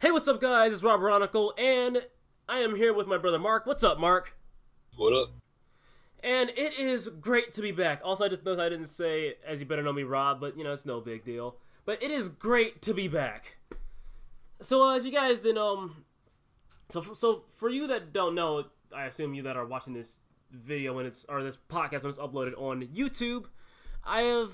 Hey, what's up, guys? It's RoberOnocle, and I am here with my brother Mark. What's up, Mark? What up? And it is great to be back. Also, I just noticed I didn't say, as you better know me, Rob, but, it's no big deal. But it is great to be back. So, if you guys didn't, So for you that don't know, I assume you that are watching this video or this podcast when it's uploaded on YouTube, I have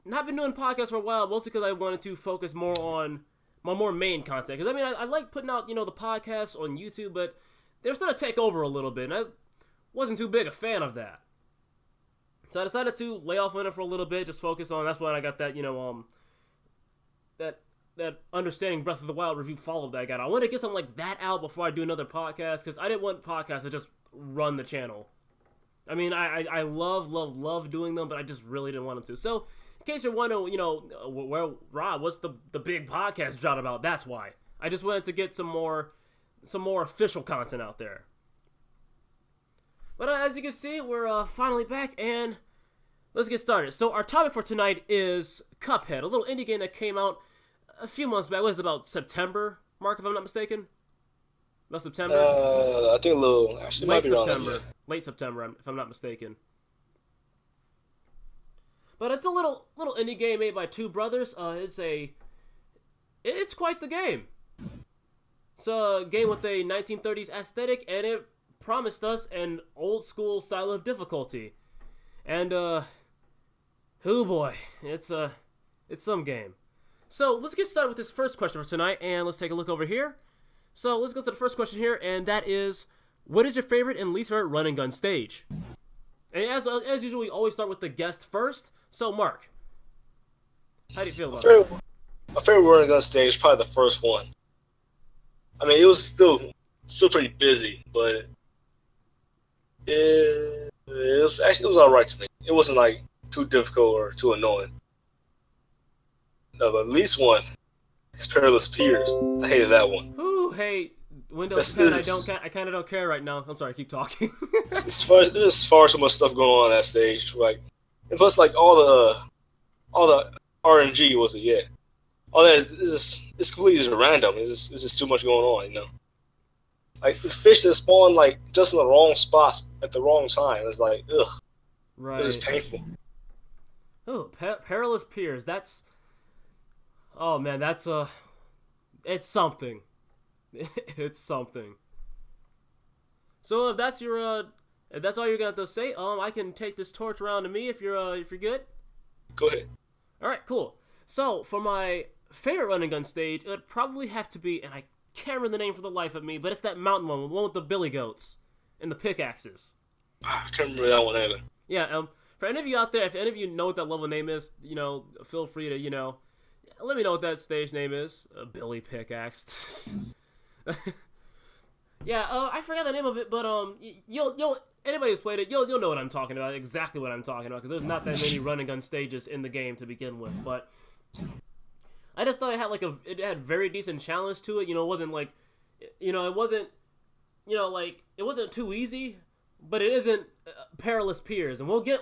not been doing podcasts for a while, mostly because I wanted to focus more on my more main content. Because, I like putting out, the podcasts on YouTube, but they're starting to take over a little bit, and I wasn't too big a fan of that. So I decided to lay off on it for a little bit, just focus on, that's when I got that, that Understanding Breath of the Wild review follow that I got. I wanted to get something like that out before I do another podcast, because I didn't want podcasts to just run the channel. I love doing them, but I just really didn't want them to. So, in case you're wondering, where Rob, what's the big podcast jot about? That's why. I just wanted to get some more official content out there. But as you can see, we're finally back, and let's get started. So our topic for tonight is Cuphead, a little indie game that came out a few months back. What is it, about September, Mark, if I'm not mistaken? About September? I think a little. Actually, late might be September. wrong. Late September, if I'm not mistaken. But it's a little indie game made by two brothers. It's quite the game. It's a game with a 1930s aesthetic, and it promised us an old school style of difficulty. And oh boy, it's some game. So let's get started with this first question for tonight, and let's take a look over here. So let's go to the first question here, and that is, what is your favorite and least favorite run and gun stage? And as usual, we always start with the guest first. So Mark, how do you feel about it? My favorite run and gun stage is probably the first one. It was still pretty busy, but it was alright to me. It wasn't like too difficult or too annoying. No, the least one is Perilous Piers. I hated that one. Ooh, hey, Windows 10, I kind of don't care right now. I'm sorry, keep talking. There's far so much stuff going on that stage. And plus, all the RNG wasn't yet. All that it's completely just random. It's just too much going on, Like the fish that spawn just in the wrong spots at the wrong time. It's like, ugh. Right. It's just painful. Oh, Perilous Piers. That's. Oh man, that's it's something. It's something. So if that's all you're gonna say, I can take this torch around to me if you're good. Go ahead. All right, cool. So for my favorite run and gun stage, it would probably have to be, and I can't remember the name for the life of me, but it's that mountain one, the one with the billy goats and the pickaxes. I can't remember that one either. Yeah. For any of you out there, if any of you know what that level name is, feel free to let me know what that stage name is. Billy Pickaxe. Yeah, I forgot the name of it, but you'll anybody who's played it, you'll know what I'm talking about, exactly what I'm talking about, because there's not that many run and gun stages in the game to begin with. But I just thought it had it had very decent challenge to it. It wasn't it wasn't too easy, but it isn't Perilous Piers, and we'll get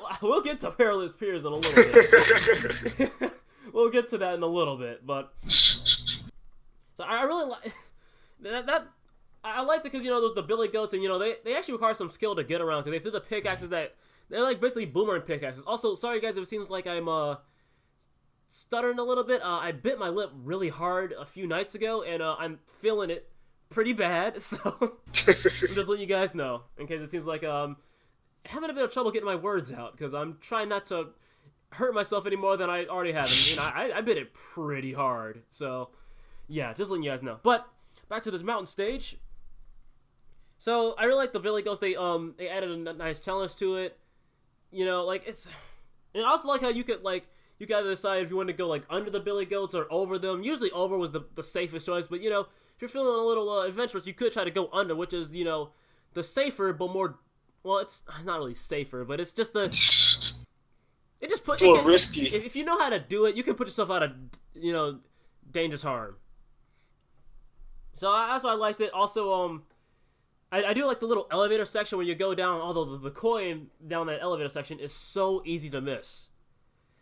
to Perilous Piers in a little bit. We'll get to that in a little bit, but so I really like that. I liked it because those the billy goats, and they actually require some skill to get around, because they threw the pickaxes that they're basically boomerang pickaxes. Also, sorry guys if it seems like I'm stuttering a little bit. I bit my lip really hard a few nights ago, and I'm feeling it pretty bad. So I'm just letting you guys know in case it seems like having a bit of trouble getting my words out, because I'm trying not to hurt myself any more than I already have. I bit it pretty hard. So yeah, just letting you guys know. But back to this mountain stage. So I really like the billy goats. They added a nice challenge to it. It's, and I also like how you gotta decide if you want to go under the billy goats or over them. Usually over was the safest choice, but if you're feeling a little adventurous, you could try to go under, which is the safer but more. Well, it's not really safer, but it's just it's more risky. If you know how to do it, you can put yourself out of dangerous harm. So that's why I liked it. Also, I do like the little elevator section when you go down, although the coin down that elevator section is so easy to miss.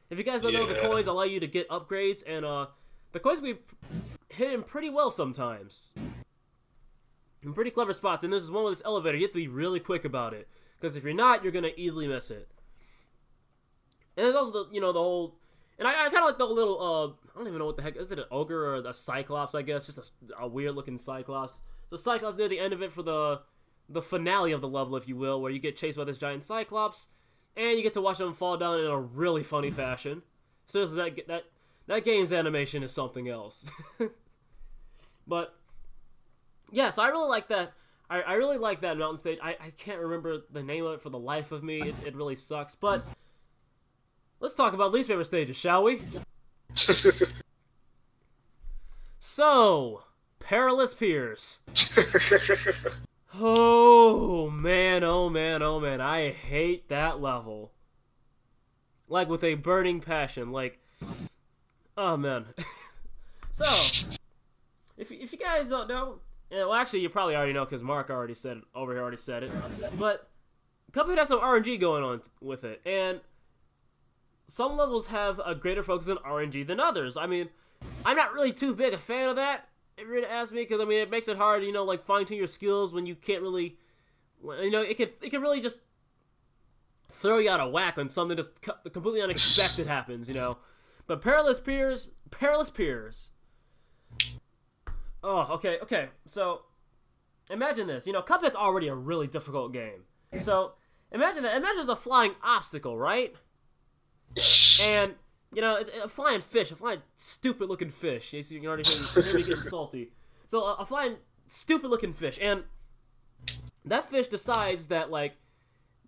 If you guys don't know, the coins allow you to get upgrades, and the coins can be hidden pretty well sometimes. In pretty clever spots, and this is one with this elevator. You have to be really quick about it, because if you're not, you're gonna easily miss it. And there's also the whole, and I kind of like the little I don't even know what the heck is it, an ogre or a cyclops? I guess just a weird looking cyclops. The cyclops near the end of it for the finale of the level, if you will, where you get chased by this giant cyclops, and you get to watch them fall down in a really funny fashion. So that game's animation is something else. But yeah, so I really like that. I really like that mountain stage. I can't remember the name of it for the life of me. It really sucks. But let's talk about least favorite stages, shall we? So, Perilous Piers. Oh man, oh man, oh man. I hate that level. Like with a burning passion. Like, oh man. So, if you guys don't know, well, actually, you probably already know because Mark already said it, over here already said it. But Cuphead has some RNG going on with it, and some levels have a greater focus on RNG than others. I mean, I'm not really too big a fan of that, if you're gonna ask me, because I mean, it makes it hard, like fine-tune your skills when you can't really, it can really just throw you out of whack when something just completely unexpected happens, But Perilous Piers. Oh, okay. So, imagine this. Cuphead's already a really difficult game. So, imagine that. Imagine there's a flying obstacle, right? And, it's a flying fish, a flying stupid-looking fish. You can already hear me getting salty. So, a flying stupid-looking fish. And that fish decides that, like,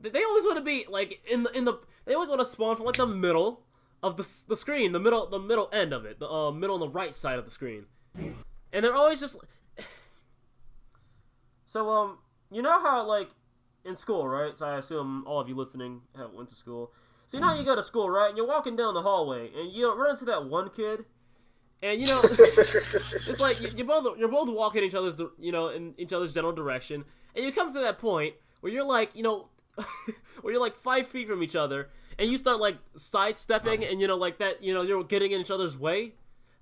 they always want to be, like, they always want to spawn from, like, the middle of the screen. The middle end of it. The middle on the right side of the screen. And they're always just... So, you know how, like, in school, right? So I assume all of you listening went to school. So you know how you go to school, right? And you're walking down the hallway, and you run into that one kid, and, it's like, you're both walking in each other's, in each other's general direction, and you come to that point where you're, like, where you're, like, 5 feet from each other, and you start, like, sidestepping, and, like, that, you're getting in each other's way.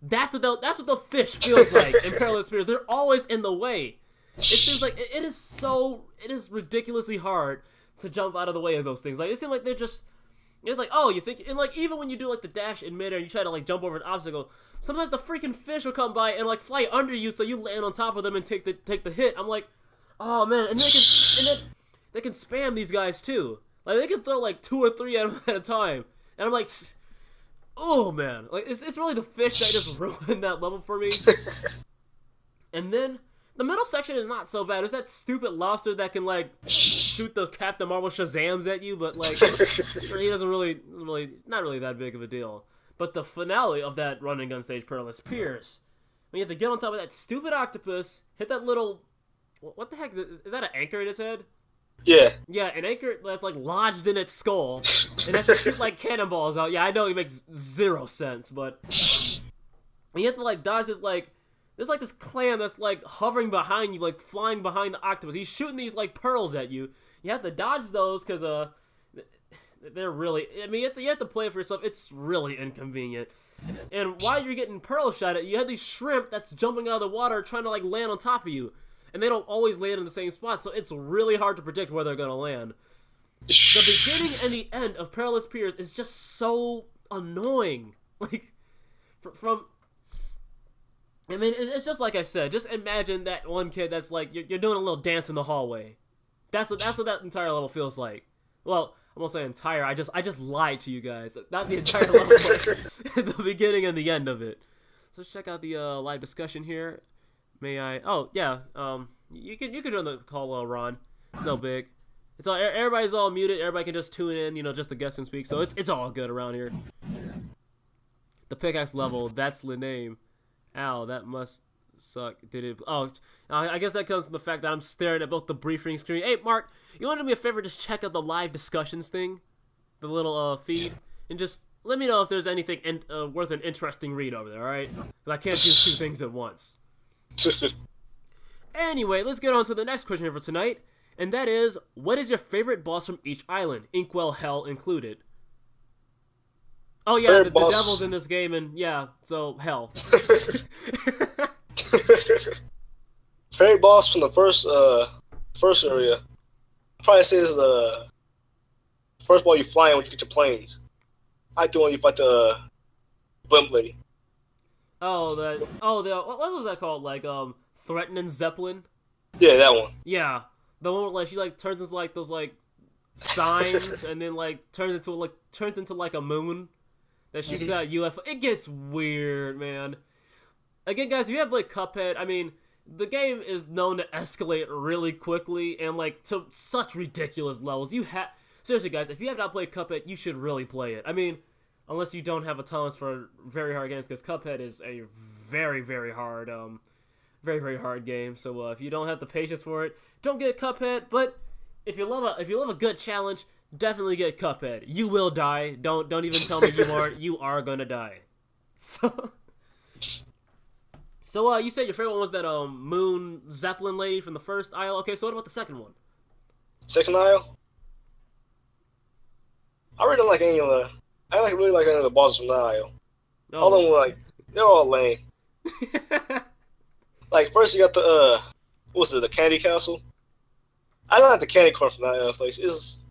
That's what the fish feels like in Perilous Piers. They're always in the way. It seems like it is ridiculously hard to jump out of the way of those things. Like, it seems like they're just, it's like, oh, you think, and like, even when you do like the dash in midair, you try to like jump over an obstacle, sometimes the freaking fish will come by and like fly under you, so you land on top of them and take the hit. I'm like, oh man, and then they can spam these guys too. Like, they can throw like 2 or 3 at them at a time, and I'm like, oh man, like it's really the fish that just ruined that level for me. And then the middle section is not so bad. There's that stupid lobster that can like shoot the Captain Marvel Shazams at you, but like he doesn't really, it's not really that big of a deal. But the finale of that run and gun stage, Perilous Piers, when you have to get on top of that stupid octopus, hit that little, what the heck is that, an anchor in his head? Yeah. Yeah, an anchor that's like lodged in its skull, and that's to shoot like cannonballs out. Yeah, I know it makes 0 sense, but you have to like dodge this like, there's like this clam that's like hovering behind you, like flying behind the octopus. He's shooting these like pearls at you. You have to dodge those because they're really, I mean, you have to play it for yourself. It's really inconvenient. And while you're getting pearl shot at, you have these shrimp that's jumping out of the water trying to like land on top of you. And they don't always land in the same spot, so it's really hard to predict where they're going to land. The beginning and the end of Perilous Piers is just so annoying. Like, I mean, it's just like I said. Just imagine that one kid that's like, you're doing a little dance in the hallway. That's what that entire level feels like. Well, I won't say entire. I just lied to you guys. Not the entire level, but the beginning and the end of it. So let's check out the live discussion here. May I? Oh yeah. You can join the call, Ron. It's no big. It's all, everybody's all muted. Everybody can just tune in. Just the guest and speak. So it's all good around here. The pickaxe level. That's the name. Ow, that must suck. Did it? Oh, I guess that comes from the fact that I'm staring at both the briefing screen. Hey, Mark, you want to do me a favor? Just check out the live discussions thing, the little feed, and just let me know if there's anything worth an interesting read over there. All right? Because I can't do 2 things at once. Anyway, let's get on to the next question here for tonight, and that is, what is your favorite boss from each island, Inkwell Hell included? Oh yeah, the devil's in this game, and yeah, so hell. Favorite boss from the first area. I'd probably say is the first ball you fly in when you get your planes. I like the one you fight the blimp lady. Oh, what was that called? Like, Threatening Zeppelin? Yeah, that one. Yeah. The one where, like, she, like, turns into, like, those, like, signs, and then, like, turns into, like, a moon that shoots out UFO. It gets weird, man. Again, guys, if you have, like, Cuphead, I mean, the game is known to escalate really quickly, and, like, to such ridiculous levels. Seriously, guys, if you have not played Cuphead, you should really play it. I mean, unless you don't have a tolerance for very hard games, because Cuphead is a very, very hard, very hard game. So if you don't have the patience for it, don't get Cuphead. But if you love a good challenge, definitely get Cuphead. You will die. Don't even tell me you aren't. You are gonna die. So you said your favorite one was that Moon Zeppelin lady from the first aisle. Okay, so what about the second one? Second aisle. I really don't like any of the. I really like any of the bosses from the aisle. Oh. All of them were they're all lame. Like first you got the what's it, the candy castle? I don't like the candy corn from that place. It's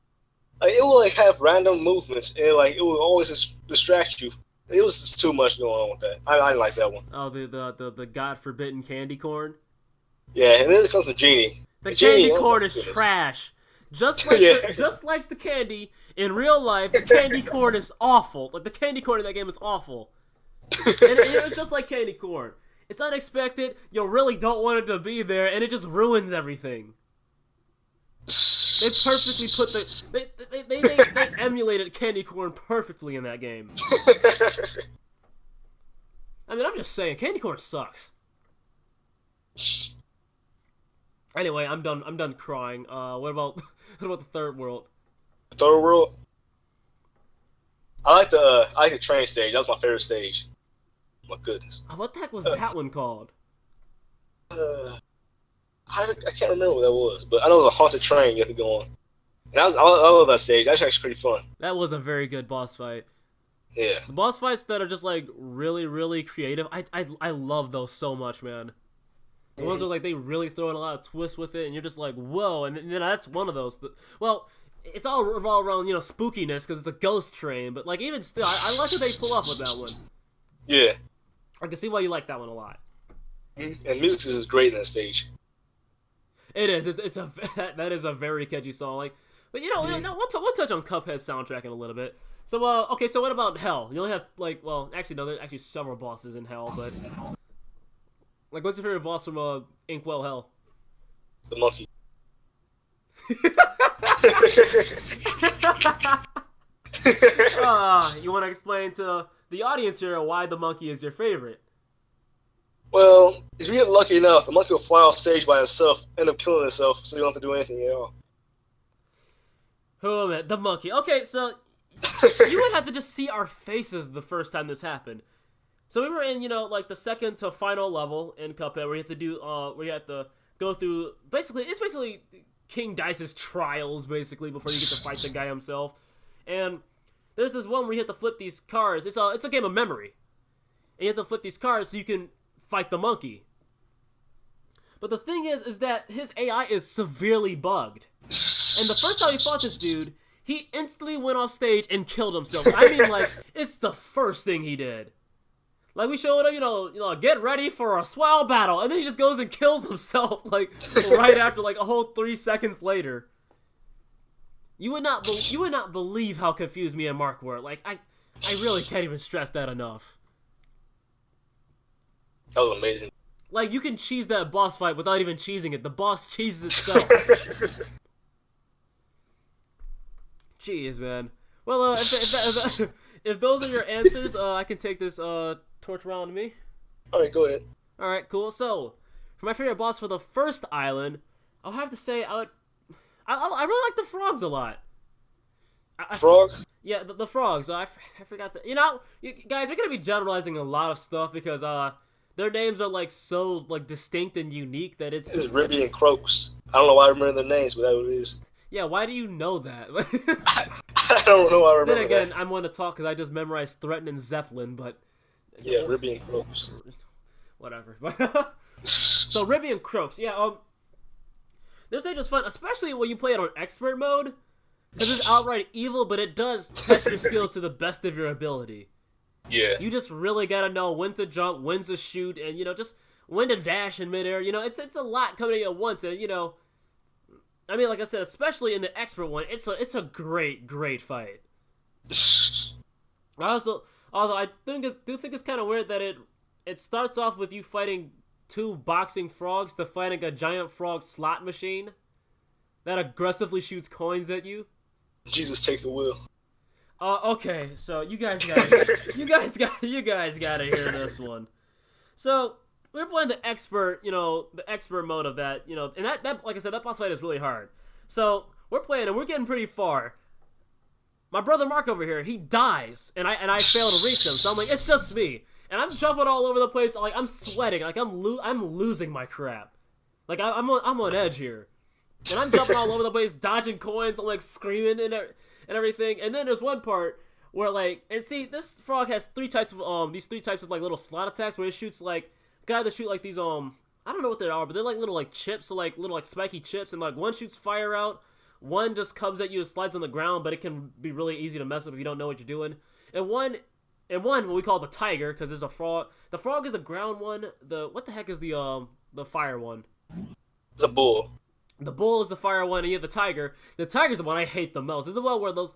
like it will have random movements and it will always distract you. It was just too much going on with that. I didn't like that one. Oh, the God forbidden candy corn. Yeah, and then it comes to Genie. The candy corn is trash. Just like the candy in real life, the candy corn is awful. Like the candy corn in that game is awful. And it's just like candy corn. It's unexpected. You really don't want it to be there, and it just ruins everything. They perfectly put they emulated candy corn perfectly in that game. I mean, I'm just saying, candy corn sucks. Anyway, I'm done crying. What about the third world? Third world. I like the train stage. That was my favorite stage. My goodness. What the heck was that one called? I can't remember what that was, but I know it was a haunted train you have to go on. And I love that stage. That's actually pretty fun. That was a very good boss fight. Yeah. The boss fights that are just like really, really creative. I love those so much, man. The ones where like they really throw in a lot of twists with it, and you're just like, whoa. And then that's one of those. Well, it's all revolved around spookiness because it's a ghost train. But like even still, I like what they pull up with that one. Yeah. I can see why you like that one a lot. And music is great in that stage. It is. That is a very catchy song. Like, but we'll touch on Cuphead's soundtrack in a little bit. So okay. So what about Hell? You only have actually no. There's actually several bosses in Hell, but like, what's your favorite boss from Inkwell Hell? The monkey. You want to explain to the audience here why the monkey is your favorite? Well, if you get lucky enough, the monkey will fly off stage by itself, end up killing itself, so you don't have to do anything at all. Oh man, the monkey. Okay, so you would have to just see our faces the first time this happened. So we were in, the second to final level in Cuphead where you have to go through it's basically King Dice's trials basically before you get to fight the guy himself. And there's this one where you have to flip these cards. It's a game of memory. And you have to flip these cards so you can fight the monkey. But the thing is that his AI is severely bugged. And the first time he fought this dude, he instantly went off stage and killed himself. I mean, like, it's the first thing he did. Like, we showed him, get ready for a swell battle, and then he just goes and kills himself, like, right after, like, a whole 3 seconds later. You would not believe how confused me and Mark were. Like, I really can't even stress that enough. That was amazing. Like, you can cheese that boss fight without even cheesing it. The boss cheeses itself. Jeez, man. Well, if those are your answers, I can take this torch around to me. Alright, go ahead. Alright, cool. So, for my favorite boss for the first island, I'll have to say I really like the frogs a lot. Frog? Yeah, the frogs. I forgot that. Guys, we're going to be generalizing a lot of stuff because their names are like so distinct and unique that it's Ribby and Croaks. I don't know why I remember their names, but that's what it is. Yeah, why do you know that? I don't know. I remember. Then again, that. I'm going to talk because I just memorized Threatening Zeppelin, but yeah, Ribby and Croaks. Whatever. So Ribian Croaks, yeah. This stage is fun, especially when you play it on expert mode, because it's outright evil, but it does test your skills to the best of your ability. Yeah. You just really gotta know when to jump, when to shoot, and just when to dash in midair. It's a lot coming at you at once, and I mean, like I said, especially in the expert one, it's a great fight. Although I do think it's kind of weird that it starts off with you fighting 2 boxing frogs to fighting a giant frog slot machine that aggressively shoots coins at you. Jesus takes the wheel. Okay, so you guys gotta hear this one. So we're playing the expert mode of that, and that like I said, that boss fight is really hard. So we're playing and we're getting pretty far. My brother Mark over here, he dies, and I fail to reach him. So I'm like, it's just me, and I'm jumping all over the place. Like I'm sweating, like I'm losing my crap. Like I'm on edge here, and I'm jumping all over the place, dodging coins. I'm like screaming and everything. And then there's one part where this frog has 3 types of these 3 types of like little slot attacks where it shoots like guy that shoot like these I don't know what they are, but they're like little like chips, so like little like spiky chips, and like one shoots fire out. One just comes at you and slides on the ground, but it can be really easy to mess up if you don't know what you're doing. And one what we call the tiger, because there's a frog. The frog is the ground one. What the heck is the fire one? It's a bull. The bull is the fire one, and you have the tiger. The tiger's the one I hate the most. It's the one where the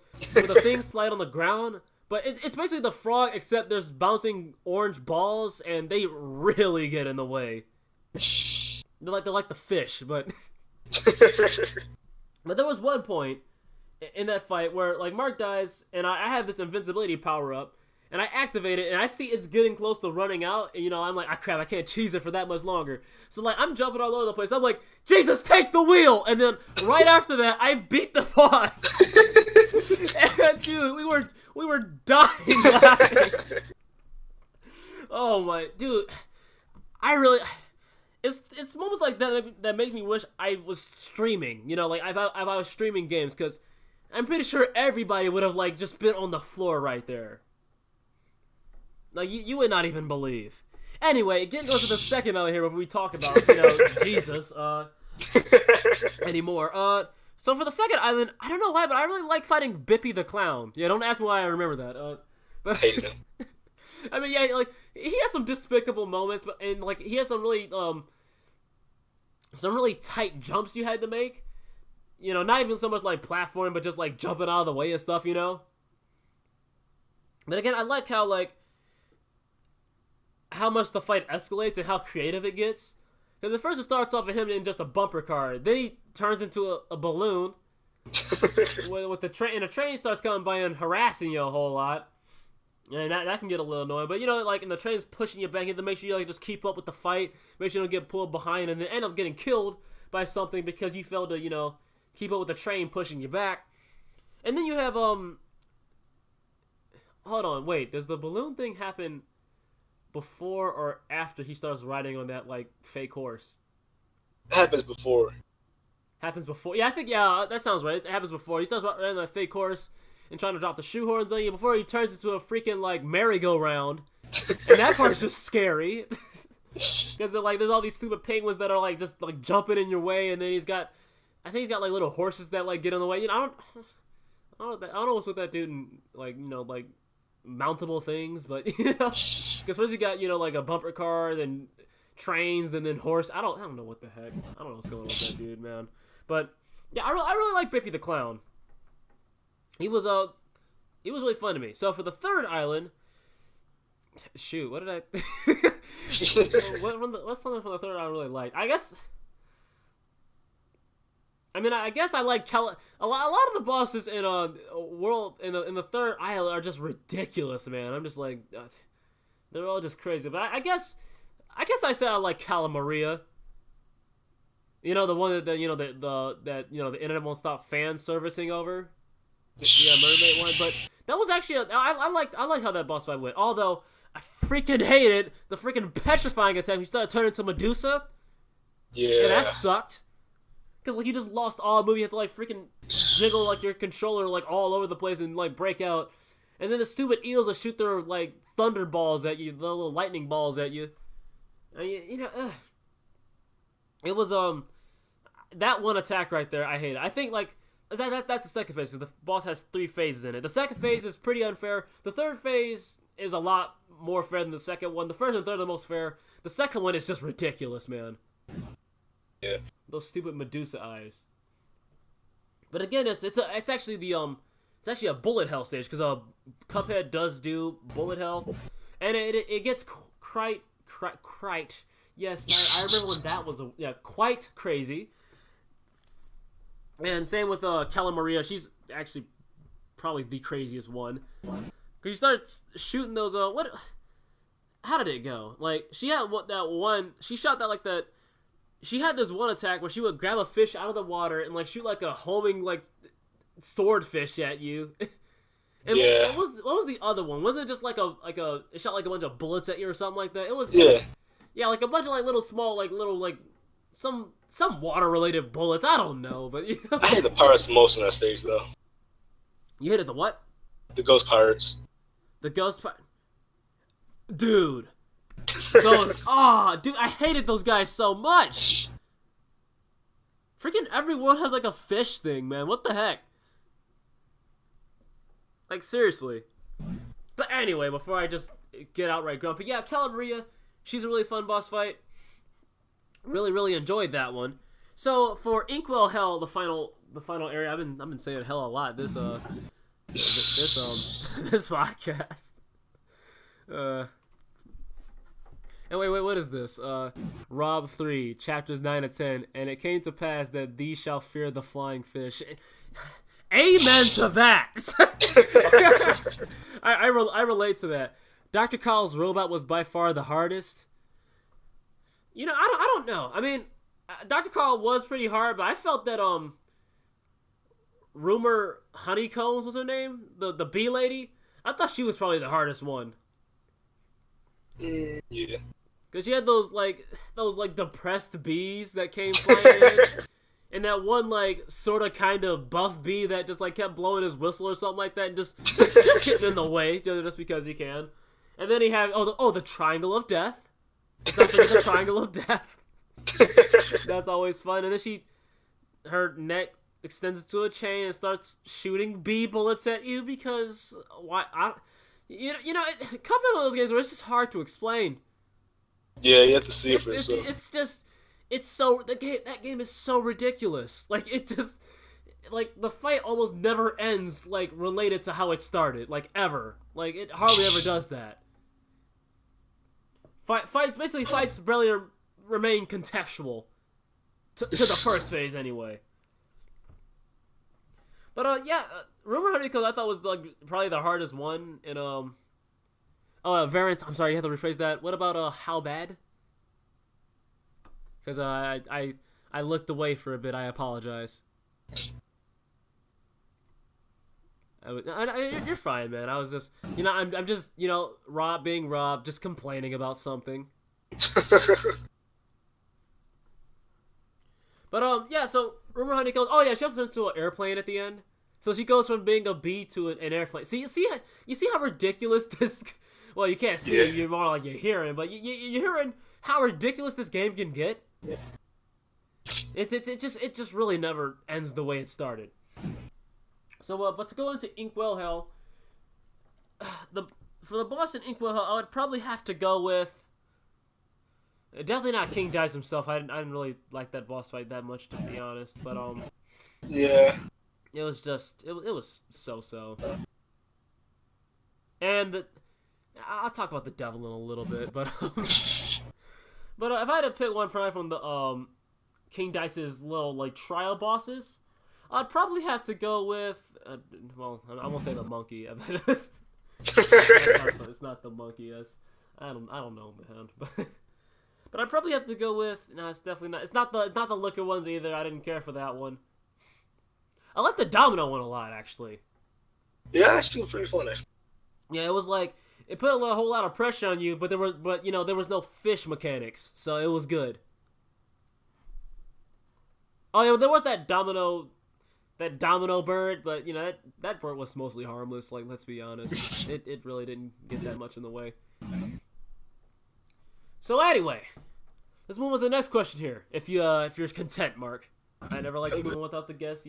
things slide on the ground. But it's basically the frog, except there's bouncing orange balls, and they really get in the way. They're like the fish, but... But there was one point in that fight where, like, Mark dies, and I have this invincibility power-up, and I activate it, and I see it's getting close to running out, and, I'm like, crap, I can't cheese it for that much longer. So, like, I'm jumping all over the place. I'm like, Jesus, take the wheel! And then, right after that, I beat the boss. And, dude, we were dying laughing. Oh, my... Dude, I really... It's moments like that make me wish I was streaming, like if I was streaming games, because I'm pretty sure everybody would have like just been on the floor right there. Like you would not even believe. Anyway, getting on to the second island here before we talk about Jesus anymore. So for the second island, I don't know why, but I really like fighting Bippy the Clown. Yeah, don't ask me why I remember that. But hated him. I mean, yeah, like he has some despicable moments, and like he has some really tight jumps you had to make. Not even so much like platforming, but just like jumping out of the way and stuff. But again, I like how much the fight escalates and how creative it gets. Because at first it starts off with him in just a bumper car, then he turns into a balloon with the train, and the train starts coming by and harassing you a whole lot. And that can get a little annoying, but like, and the train's pushing you back, you have to make sure you like just keep up with the fight, make sure you don't get pulled behind, and then end up getting killed by something because you failed to, keep up with the train pushing you back. And then you have, hold on, wait, does the balloon thing happen before or after he starts riding on that, like, fake horse? It happens before. Happens before? Yeah, I think, yeah, that sounds right. It happens before. He starts riding on that fake horse and trying to drop the shoehorns on you before he turns into a freaking, like, merry-go-round. And that part's just scary. Because, like, there's all these stupid penguins that are, like, just, like, jumping in your way, and then I think he's got, like, little horses that, like, get in the way. I don't know what's with that dude and, like, like, mountable things, but, because first you got, like, a bumper car, then trains, then horse. I don't know what the heck. I don't know what's going on with that dude, man. But, yeah, I really like Bippy the Clown. He was really fun to me. So for the third island, shoot, what did I? What's something from the third island I really liked? I guess I like a lot of the bosses in world in the third island are just ridiculous, man. I'm just like, they're all just crazy. But I guess I said I like Calamaria. The one that the internet won't stop fan servicing over. Yeah, mermaid one, but that was actually I like how that boss fight went. Although I freaking hated the freaking petrifying attack when you started turning into Medusa. Yeah, that sucked. Because like you just lost all move, you have to like freaking jiggle like your controller like all over the place and like break out, and then the stupid eels that shoot their like thunder balls at you, the little lightning balls at you. And It was that one attack right there. I hate it. I think like that's the second phase. So the boss has 3 phases in it. The second phase is pretty unfair. The third phase is a lot more fair than the second one. The first and third are the most fair. The second one is just ridiculous, man. Yeah. Those stupid Medusa eyes. But again, it's actually the it's actually a bullet hell stage because Cuphead does do bullet hell, and it gets quite yes, I remember when that was quite crazy. And same with Cala Maria, she's actually probably the craziest one because you start shooting those how did it go? Like she had she shot that like that. She had this one attack where she would grab a fish out of the water and like shoot like a homing like swordfish at you. And yeah. What was the other one? Wasn't it just like it shot like a bunch of bullets at you or something like that? It was yeah, like a bunch of like little small like little like some water related bullets. I don't know, but you know. I hate the pirates most in that stage though. You hated the what? The ghost pirates. The ghost dude. Dude, I hated those guys so much. Freaking every world has like a fish thing, man. What the heck? Like seriously. But anyway, before I just get outright grumpy, yeah, Cala Maria, she's a really fun boss fight. Really enjoyed that one. So for Inkwell Hell, the final area, I've been saying hell a lot this this podcast. And wait, what is this? Rob 3, chapters 9 to 10, and it came to pass that thee shall fear the flying fish. Amen to that! I relate to that. Dr. Carl's robot was by far the hardest. You know, I don't know. I mean, Dr. Carl was pretty hard, but I felt that, Rumor Honeycombs was her name? The bee lady? I thought she was probably the hardest one. Yeah. Because you had those depressed bees that came flying in. And that one, like, sort of kind of buff bee that just, like, kept blowing his whistle or something like that and just getting in the way just because he can. And then he had, the Triangle of Death. Don't forget the Triangle of Death. That's always fun. And then her neck extends to a chain and starts shooting bee bullets at you because, why, you know, Cuphead one of those games where it's just hard to explain. Yeah, you have to see it for yourself. That game is so ridiculous. Like, it just, like, the fight almost never ends, like, related to how it started. Like, ever. Like, it hardly ever does that. Fights barely remain contextual. To the first phase, anyway. But, Rumor Honeycomb I thought was, like, probably the hardest one in, Variants, I'm sorry, you have to rephrase that. What about, How Bad? Because, I looked away for a bit, I apologize. You're fine, man. I was just, you know, I'm just, you know, Rob being Rob, just complaining about something. But, yeah, so, Rumor Honeycomb, she also turns into an airplane at the end. So she goes from being a bee to an airplane. See, you see how ridiculous this, well, you can't see it, you're more like you're hearing, but you're hearing how ridiculous this game can get? Yeah. It just really never ends the way it started. So, but to go into Inkwell Hell, for the boss in Inkwell Hell, I would probably have to go with, definitely not King Dice himself. I didn't really like that boss fight that much, to be honest. But yeah, it was just it was so. And I'll talk about the devil in a little bit, but but if I had to pick one from the King Dice's little like trial bosses, I'd probably have to go with well, I won't say the monkey. It's not the monkey. I don't know, man. But I'd probably have to go with. No, it's definitely not. It's not the liquor ones either. I didn't care for that one. I like the domino one a lot, actually. Yeah, that's still pretty fun. Actually. Yeah, it was like it put a whole lot of pressure on you, but there was no fish mechanics, so it was good. Oh yeah, there was that domino bird, but you know that bird was mostly harmless. Like, let's be honest, it really didn't get that much in the way. So anyway, let's move on to the next question here. If you're content, Mark. I never like to move on without the guests,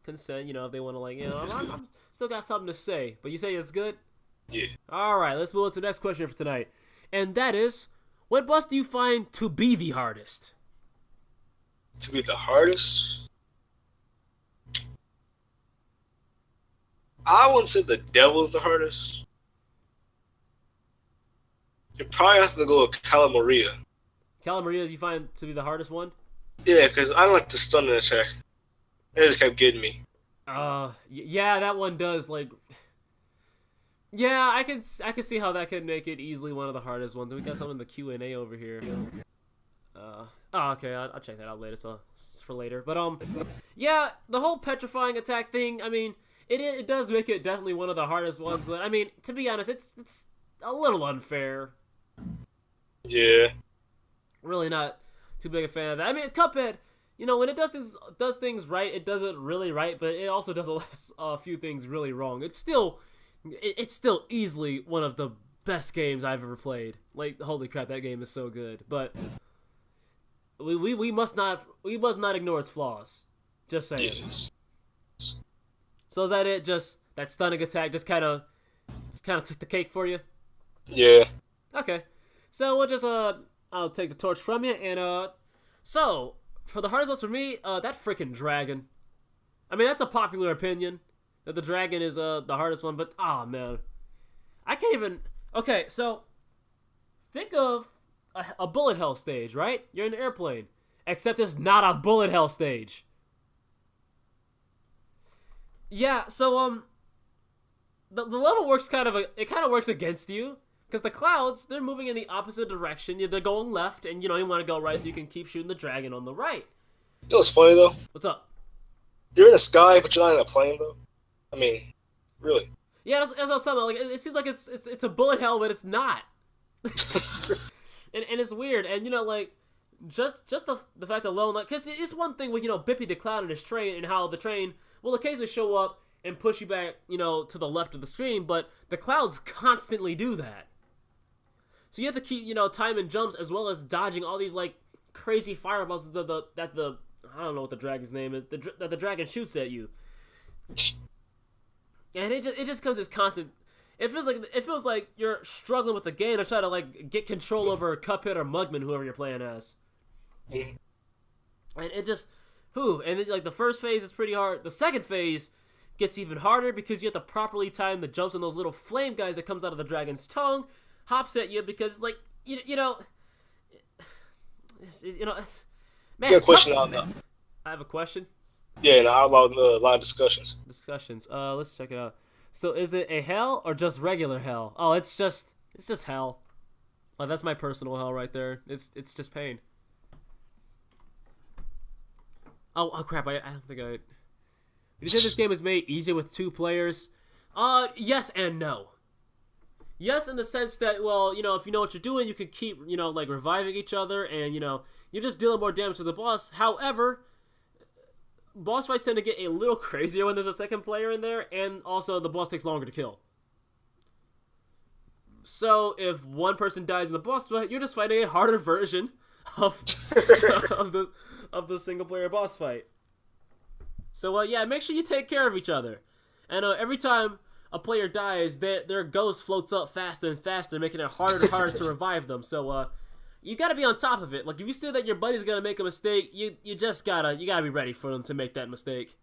consent. If they want to, I'm still got something to say. But you say it's good? Yeah. All right, let's move on to the next question for tonight. And that is, what boss do you find to be the hardest? To be the hardest? I wouldn't say the devil's the hardest. You probably have to go with Calamaria. Calamaria, you find to be the hardest one? Yeah, because I don't like the stun attack. It just kept getting me. Yeah, that one does, Yeah, I can see how that could make it easily one of the hardest ones. We got some in the Q&A over here. Okay, I'll check that out later, so it's for later. But, yeah, the whole petrifying attack thing, I mean, it does make it definitely one of the hardest ones. But, I mean, to be honest, it's a little unfair. Yeah. Really not too big a fan of that. I mean, Cuphead, when it does things right, it does it really right, but it also does a few things really wrong. It's still easily one of the best games I've ever played. Holy crap, that game is so good. But we must not ignore its flaws. Just saying. Yes. So is that it? Just that stunning attack just kind of took the cake for you? Yeah. Okay. So we'll just I'll take the torch from you, and so for the hardest ones for me, that freaking dragon. I mean, that's a popular opinion that the dragon is the hardest one, but man, I can't even. Okay, so think of a bullet hell stage, right? You're in an airplane, except it's not a bullet hell stage. Yeah, so the level works it kind of works against you. Because the clouds, they're moving in the opposite direction. They're going left, and you want to go right so you can keep shooting the dragon on the right. You know what's funny, though? What's up? You're in the sky, but you're not in a plane, though. I mean, really. Yeah, that's what I'm saying. It seems like it's a bullet hell, but it's not. and it's weird. And, just the fact alone, because it's one thing with, Bippy the Cloud and his train, and how the train will occasionally show up and push you back, to the left of the screen, but the clouds constantly do that. So you have to keep, timing jumps as well as dodging all these, crazy fireballs that I don't know what the dragon's name is, that the dragon shoots at you. And it just comes as constant. It feels like you're struggling with the game to try to, get control over Cuphead or Mugman, whoever you're playing as. And it just, and then, the first phase is pretty hard. The second phase gets even harder because you have to properly time the jumps on those little flame guys that comes out of the dragon's tongue. Hops at you because man. You got a question on that? I have a question. Yeah, and I outlawed a lot of discussions. Let's check it out. So is it a hell or just regular hell? Oh, it's just hell. Oh, that's my personal hell right there. It's just pain. Oh crap! I don't think I. Did you say this game is made easier with 2 players? Yes and no. Yes, in the sense that, if you know what you're doing, you can keep, reviving each other, and, you're just dealing more damage to the boss. However, boss fights tend to get a little crazier when there's a second player in there, and also the boss takes longer to kill. So, if one person dies in the boss fight, you're just fighting a harder version of of the single player boss fight. So, yeah, make sure you take care of each other. And every time a player dies, their ghost floats up faster and faster, making it harder and harder to revive them. So, you gotta be on top of it. If you see that your buddy's gonna make a mistake, you gotta be ready for them to make that mistake.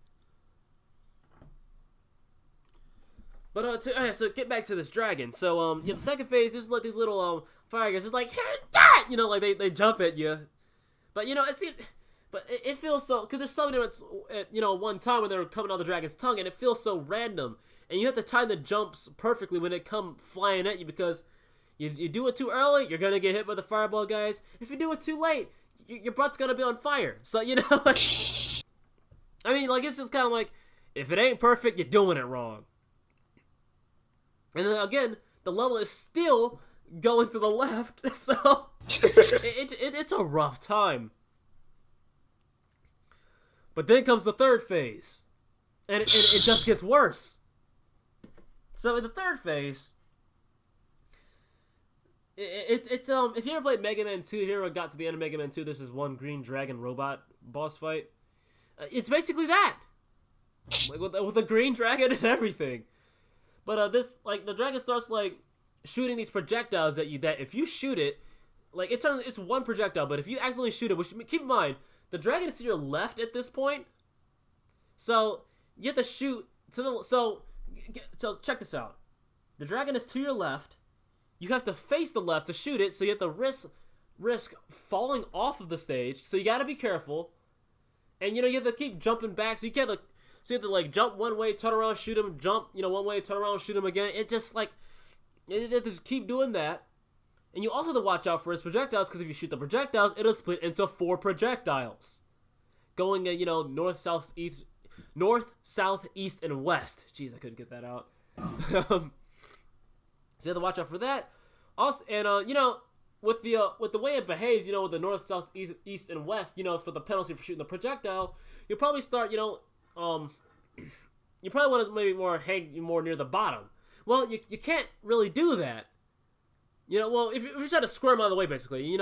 But, so get back to this dragon. So, the second phase, there's, these little, fire guys. It's they jump at you. But, it feels so, because there's so many at, one time when they're coming out of the dragon's tongue, and it feels so random. And you have to time the jumps perfectly when they come flying at you, because you do it too early, you're going to get hit by the fireball guys. If you do it too late, your butt's going to be on fire. So, I mean, it's just kind of if it ain't perfect, you're doing it wrong. And then, again, the level is still going to the left, so it's a rough time. But then comes the third phase, and it just gets worse. So in the third phase, It's if you ever played Mega Man 2, if you ever got to the end of Mega Man 2, there's this one green dragon robot boss fight. It's basically that, like with a green dragon and everything. But this, like, the dragon starts like shooting these projectiles at you. That if you shoot it, like, it's one projectile. But if you accidentally shoot it, which, keep in mind, the dragon is to your left at this point, so you have to shoot to the so check this out. The dragon is to your left. You have to face the left to shoot it, so you have to risk falling off of the stage. So you got to be careful, and you have to keep jumping back. So you have to like jump one way, turn around, shoot him, jump one way, turn around, shoot him again. It just like you have to just keep doing that, and you also have to watch out for his projectiles, because if you shoot the projectiles, it'll split into 4 projectiles, going north, south, east, and west. Jeez, I couldn't get that out. So you have to watch out for that. Also, and with the way it behaves, with the north, south, east, and west, for the penalty for shooting the projectile, you'll probably start, you probably want to maybe hang more near the bottom. Well, you can't really do that. Well, if you try to squirm out of the way, basically,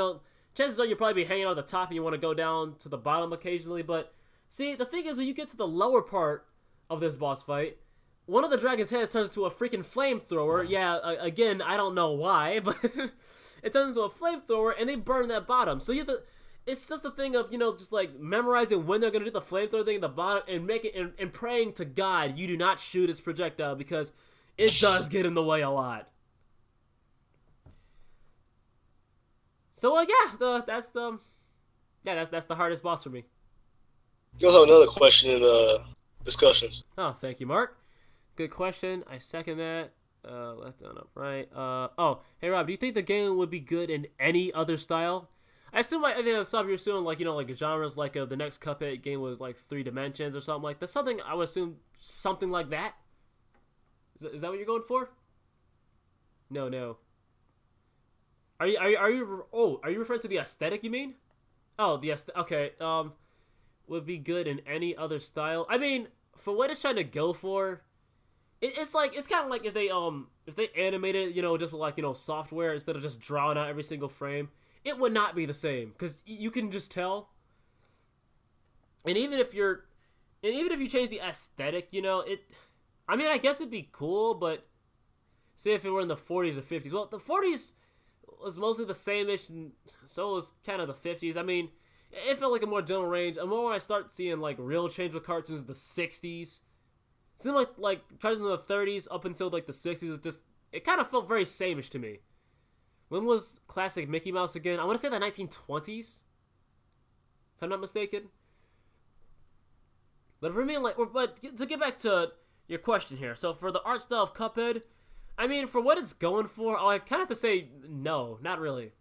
chances are you'll probably be hanging out at the top and you want to go down to the bottom occasionally. But see, the thing is, when you get to the lower part of this boss fight, one of the dragon's heads turns into a freaking flamethrower. Yeah, again, I don't know why, but it turns into a flamethrower, and they burn that bottom. So it's just the thing of, just like memorizing when they're going to do the flamethrower thing at the bottom, and praying to God you do not shoot his projectile, because it does get in the way a lot. So, that's the hardest boss for me. There's another question in the discussions. Oh, thank you, Mark. Good question. I second that. Left down, up, right. Hey Rob, do you think the game would be good in any other style? I think that's something you're assuming, like like genres, like the next Cuphead game was like 3 dimensions or something like that. Something I would assume something like that. Is that what you're going for? No. Are you referring to the aesthetic? You mean? Oh, the aesthetic. Okay. Would be good in any other style. I mean, for what it's trying to go for. It's kind of like if they animated, just with like, software instead of just drawing out every single frame, it would not be the same, because you can just tell. And even if you change the aesthetic, I mean, I guess it'd be cool, but say if it were in the 40s or 50s. Well, the 40s was mostly the same-ish, and so was kind of the 50s. I mean, it felt like a more general range. And more when I start seeing like real change with cartoons, the 60s. It seemed like cartoons in the 30s up until like the 60s, it kind of felt very sameish to me. When was classic Mickey Mouse again? I want to say the 1920s, if I'm not mistaken. But for me, but to get back to your question here, so for the art style of Cuphead, I mean, for what it's going for, I kind of have to say no, not really.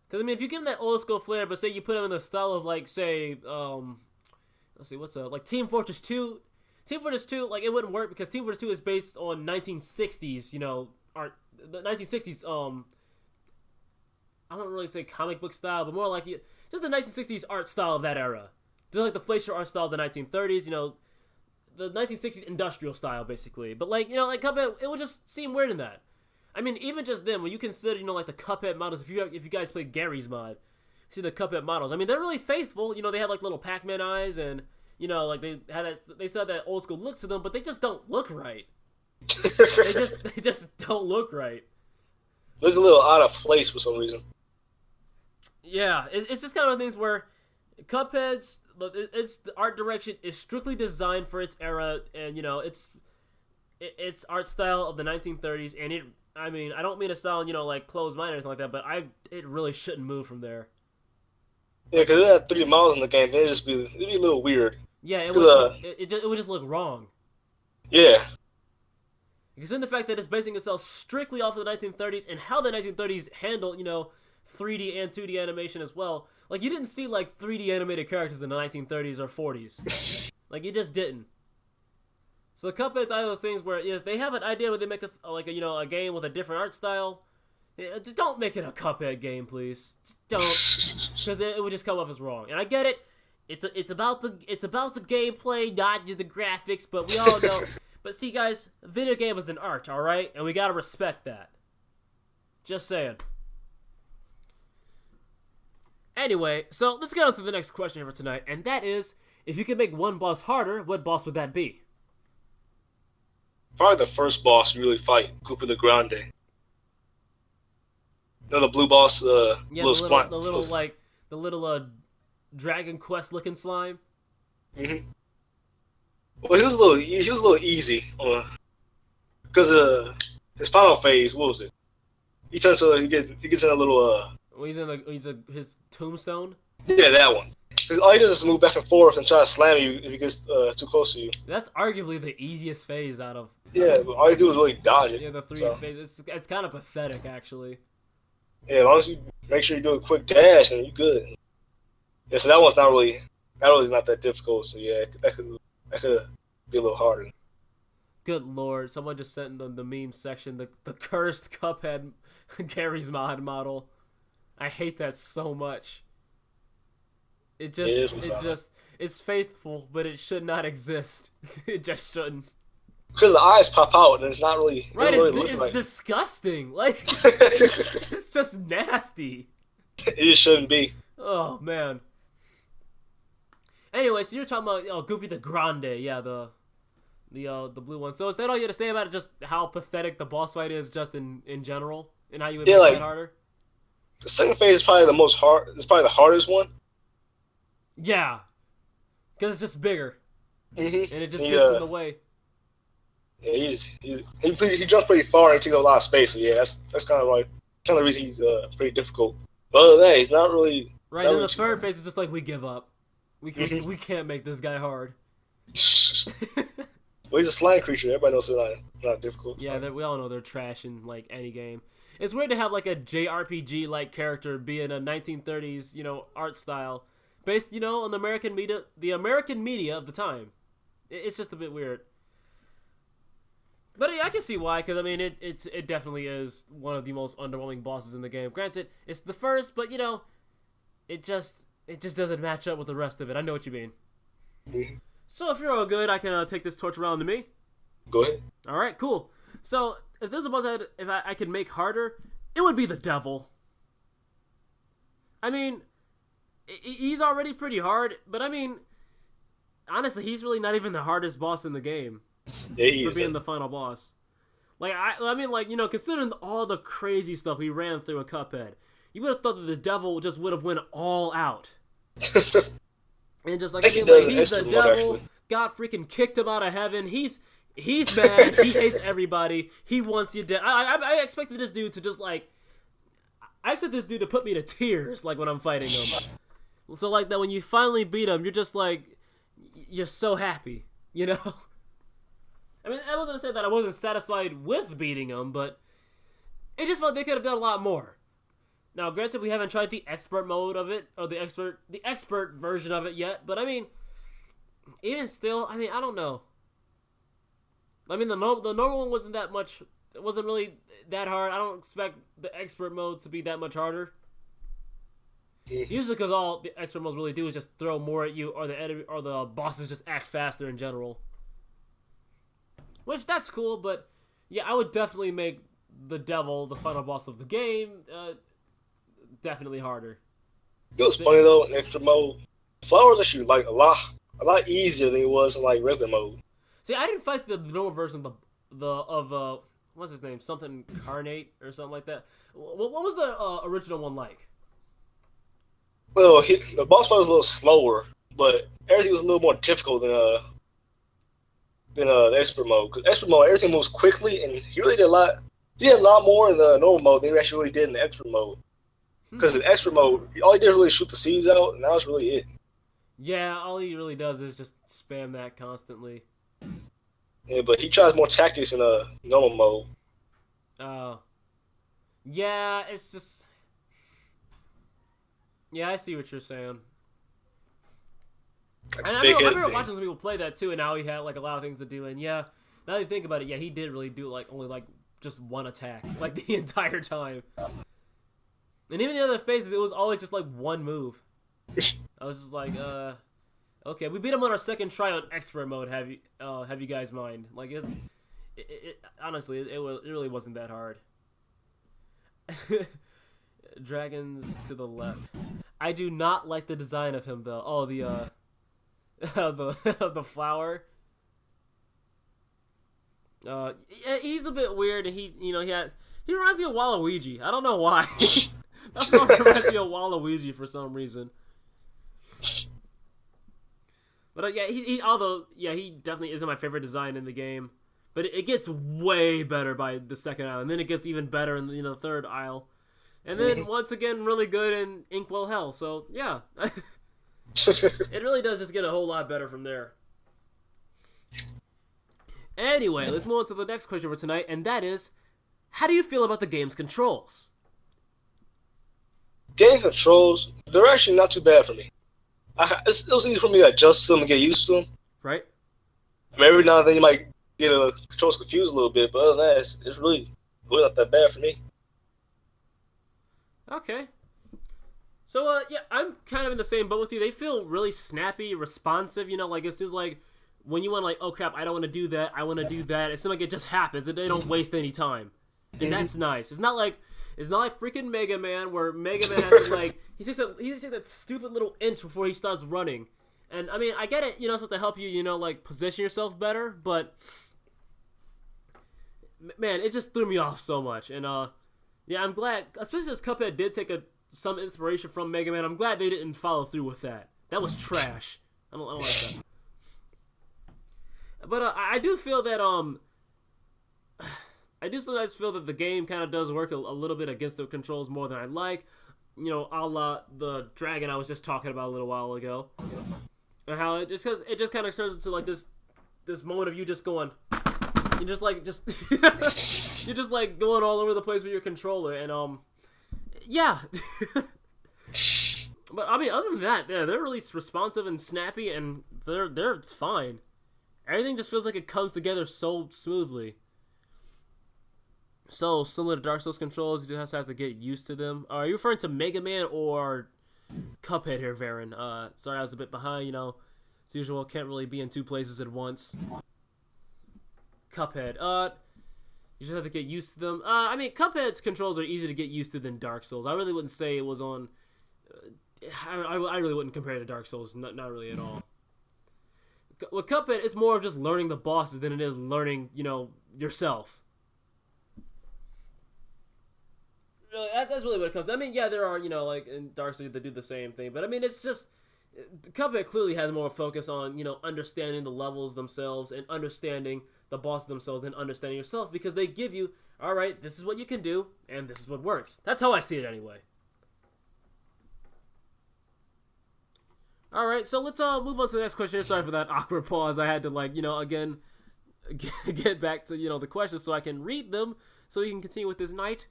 Because I mean, if you give them that old school flair, but say you put them in the style of like, say, let's see, like Team Fortress 2. Team Fortress 2, like, it wouldn't work because Team Fortress 2 is based on 1960s, art. The 1960s, I don't really say comic book style, but more like just the 1960s art style of that era. Just like the Fleischer art style of the 1930s, the 1960s industrial style, basically. But like, like Cuphead, it would just seem weird in that. I mean, even just then, when you consider, like the Cuphead models, if you guys play Gary's mod, see the Cuphead models. I mean, they're really faithful. They have like little Pac-Man eyes, and like they still have that old school look to them, but they just don't look right. they just don't look right. Look a little out of place for some reason. Yeah, it's just kind of things where Cuphead's the art direction is strictly designed for its era, and it's art style of the 1930s, and I mean, I don't mean to sound like closed-minded or anything like that, but it really shouldn't move from there. Yeah, because it had 3 models in the game, it'd be a little weird. Yeah, it would just look wrong. Yeah. Because in the fact that it's basing itself strictly off of the 1930s and how the 1930s handled, 3D and 2D animation as well. Like, you didn't see, like, 3D animated characters in the 1930s or 40s. Like, you just didn't. So the Cuphead's either those things where if they have an idea where they make a game with a different art style, don't make it a Cuphead game, please. Just don't, because it would just come off as wrong. And I get it. It's about the gameplay, not the graphics, but we all know. But see, guys, video game is an art, all right, and we gotta respect that. Just saying. Anyway, so let's get on to the next question for tonight, and that is, if you could make one boss harder, what boss would that be? Probably the first boss you really fight, Cooper the Grande. You know the blue boss, Yeah, the little Dragon Quest looking slime. Mm-hmm. Well, he was a little easy, because his final phase. What was it? He gets in a little Well, his tombstone. Yeah, that one. Because all he does is move back and forth and try to slam you if he gets too close to you. That's arguably the easiest phase out of. Yeah, but all you do is really dodge it. Yeah, the three phases. It's kind of pathetic, actually. Yeah, as long as you make sure you do a quick dash, then you're good. Yeah, so that one's not really not that difficult. So yeah, that could be a little harder. Good lord! Someone just sent in the meme section the cursed Cuphead Gary's mod model. I hate that so much. It's faithful, but it should not exist. It just shouldn't. Because the eyes pop out, and it's not really right. It's disgusting. Like it's just nasty. It just shouldn't be. Oh man. Anyway, so you're talking about Goopy the Grande, yeah, the blue one. So is that all you had to say about it? Just how pathetic the boss fight is, just in general, and how you would make that harder? The second phase is probably It's probably the hardest one. Yeah, because it's just bigger, and it just gets in the way. Yeah, he jumps pretty far and he takes up a lot of space. So yeah, that's kind of the reason he's pretty difficult. But other than that, he's not really right. And the third phase is just like we give up. We can't make this guy hard. Well, he's a slime creature. Everybody knows it's not difficult. Yeah, we all know they're trash in like any game. It's weird to have like a JRPG like character be in a 1930s art style, based on the American media of the time. It's just a bit weird. But yeah, I can see why, because I mean it definitely is one of the most underwhelming bosses in the game. Granted, it's the first, but it just doesn't match up with the rest of it. I know what you mean. Mm-hmm. So if you're all good, I can take this torch around to me. Go ahead. All right, cool. So if there's a boss I could make harder, it would be the devil. I mean, he's already pretty hard, but I mean, honestly, he's really not even the hardest boss in the game. Yeah, he for being the final boss. Like I mean, like considering all the crazy stuff we ran through in Cuphead, you would have thought that the devil just would have went all out. And just like, he's the devil, God freaking kicked him out of heaven. He's mad. He hates everybody. He wants you dead. I expected this dude to just like, I expect this dude to put me to tears like when I'm fighting him. So like that when you finally beat him, you're just like, you're so happy, I mean, I wasn't gonna say that I wasn't satisfied with beating him, but it just felt they could have done a lot more. Now, granted, we haven't tried the expert mode of it, or the expert version of it yet, but I mean, even still, I mean, I don't know. I mean, the normal one wasn't that much. It wasn't really that hard. I don't expect the expert mode to be that much harder. Usually, because all the expert modes really do is just throw more at you, or the bosses just act faster in general. Which, that's cool, but yeah, I would definitely make the devil the final boss of the game definitely harder. It was funny though in extra mode. Flowers actually like a lot easier than it was in like regular mode. See, I didn't fight the normal version of what's his name? Something Carnate or something like that. What was the original one like? Well, the boss fight was a little slower, but everything was a little more difficult than the expert mode. Because expert mode, everything moves quickly, and he really did a lot. He did a lot more in the normal mode than he actually really did in the expert mode. Because in the expert mode, all he did was really shoot the seeds out, and that was really it. Yeah, all he really does is just spam that constantly. Yeah, but he tries more tactics in a normal mode. Oh. Yeah, it's just... Yeah, I see what you're saying. And I remember watching some people play that too, and now he had like a lot of things to do. And yeah, now that you think about it, yeah, he did really do like only like just one attack like the entire time. And even the other phases, it was always just like one move. I was just like, okay, we beat him on our second try on expert mode. Have you guys mind? Like honestly, it really wasn't that hard. Dragons to the left. I do not like the design of him though. Oh, the the flower. Yeah, he's a bit weird, and he reminds me of Waluigi. I don't know why. That's what reminds me of Waluigi for some reason. But yeah, he definitely isn't my favorite design in the game. But it gets way better by the second aisle, and then it gets even better in the third aisle, and then once again really good in Inkwell Hell. So yeah, it really does just get a whole lot better from there. Anyway, let's move on to the next question for tonight, and that is, how do you feel about the game's controls? Game controls, they're actually not too bad for me. It was easy for me to adjust to them and get used to them. Right. I mean, every now and then you might get the controls confused a little bit, but other than that, it's really not that bad for me. Okay. So, yeah, I'm kind of in the same boat with you. They feel really snappy, responsive, like it's just like when you want like, oh crap, I don't want to do that, I want to do that. It seems like it just happens and they don't waste any time. And that's nice. It's not like freaking Mega Man, where Mega Man has to like he takes that stupid little inch before he starts running. And I mean, I get it, it's supposed to help you, like position yourself better, but man, it just threw me off so much. And yeah, I'm glad, especially as Cuphead did take some inspiration from Mega Man. I'm glad they didn't follow through with that. That was trash. I don't like that. But I do feel that I do sometimes feel that the game kind of does work a little bit against the controls more than I like. A la the dragon I was just talking about a little while ago. And how it just kind of turns into like this moment of you just going, you're just like going all over the place with your controller, and yeah. But I mean, other than that, they're really responsive and snappy, and they're fine. Everything just feels like it comes together so smoothly. So, similar to Dark Souls controls, you just have to get used to them. Are you referring to Mega Man or Cuphead here, Varen? Sorry, I was a bit behind, as usual, can't really be in two places at once. Cuphead. You just have to get used to them. I mean, Cuphead's controls are easier to get used to than Dark Souls. I really wouldn't say it was on... I really wouldn't compare it to Dark Souls, not really at all. With Cuphead, it's more of just learning the bosses than it is learning, yourself. Really, that's really what it comes to. I mean, yeah, there are, like in Dark Souls, they do the same thing. But I mean, it's just... Cuphead clearly has more focus on, understanding the levels themselves and understanding the bosses themselves and understanding yourself, because they give you, alright, this is what you can do, and this is what works. That's how I see it anyway. Alright, so let's move on to the next question. Sorry for that awkward pause. I had to, like, again, get back to, the questions so I can read them so we can continue with this night.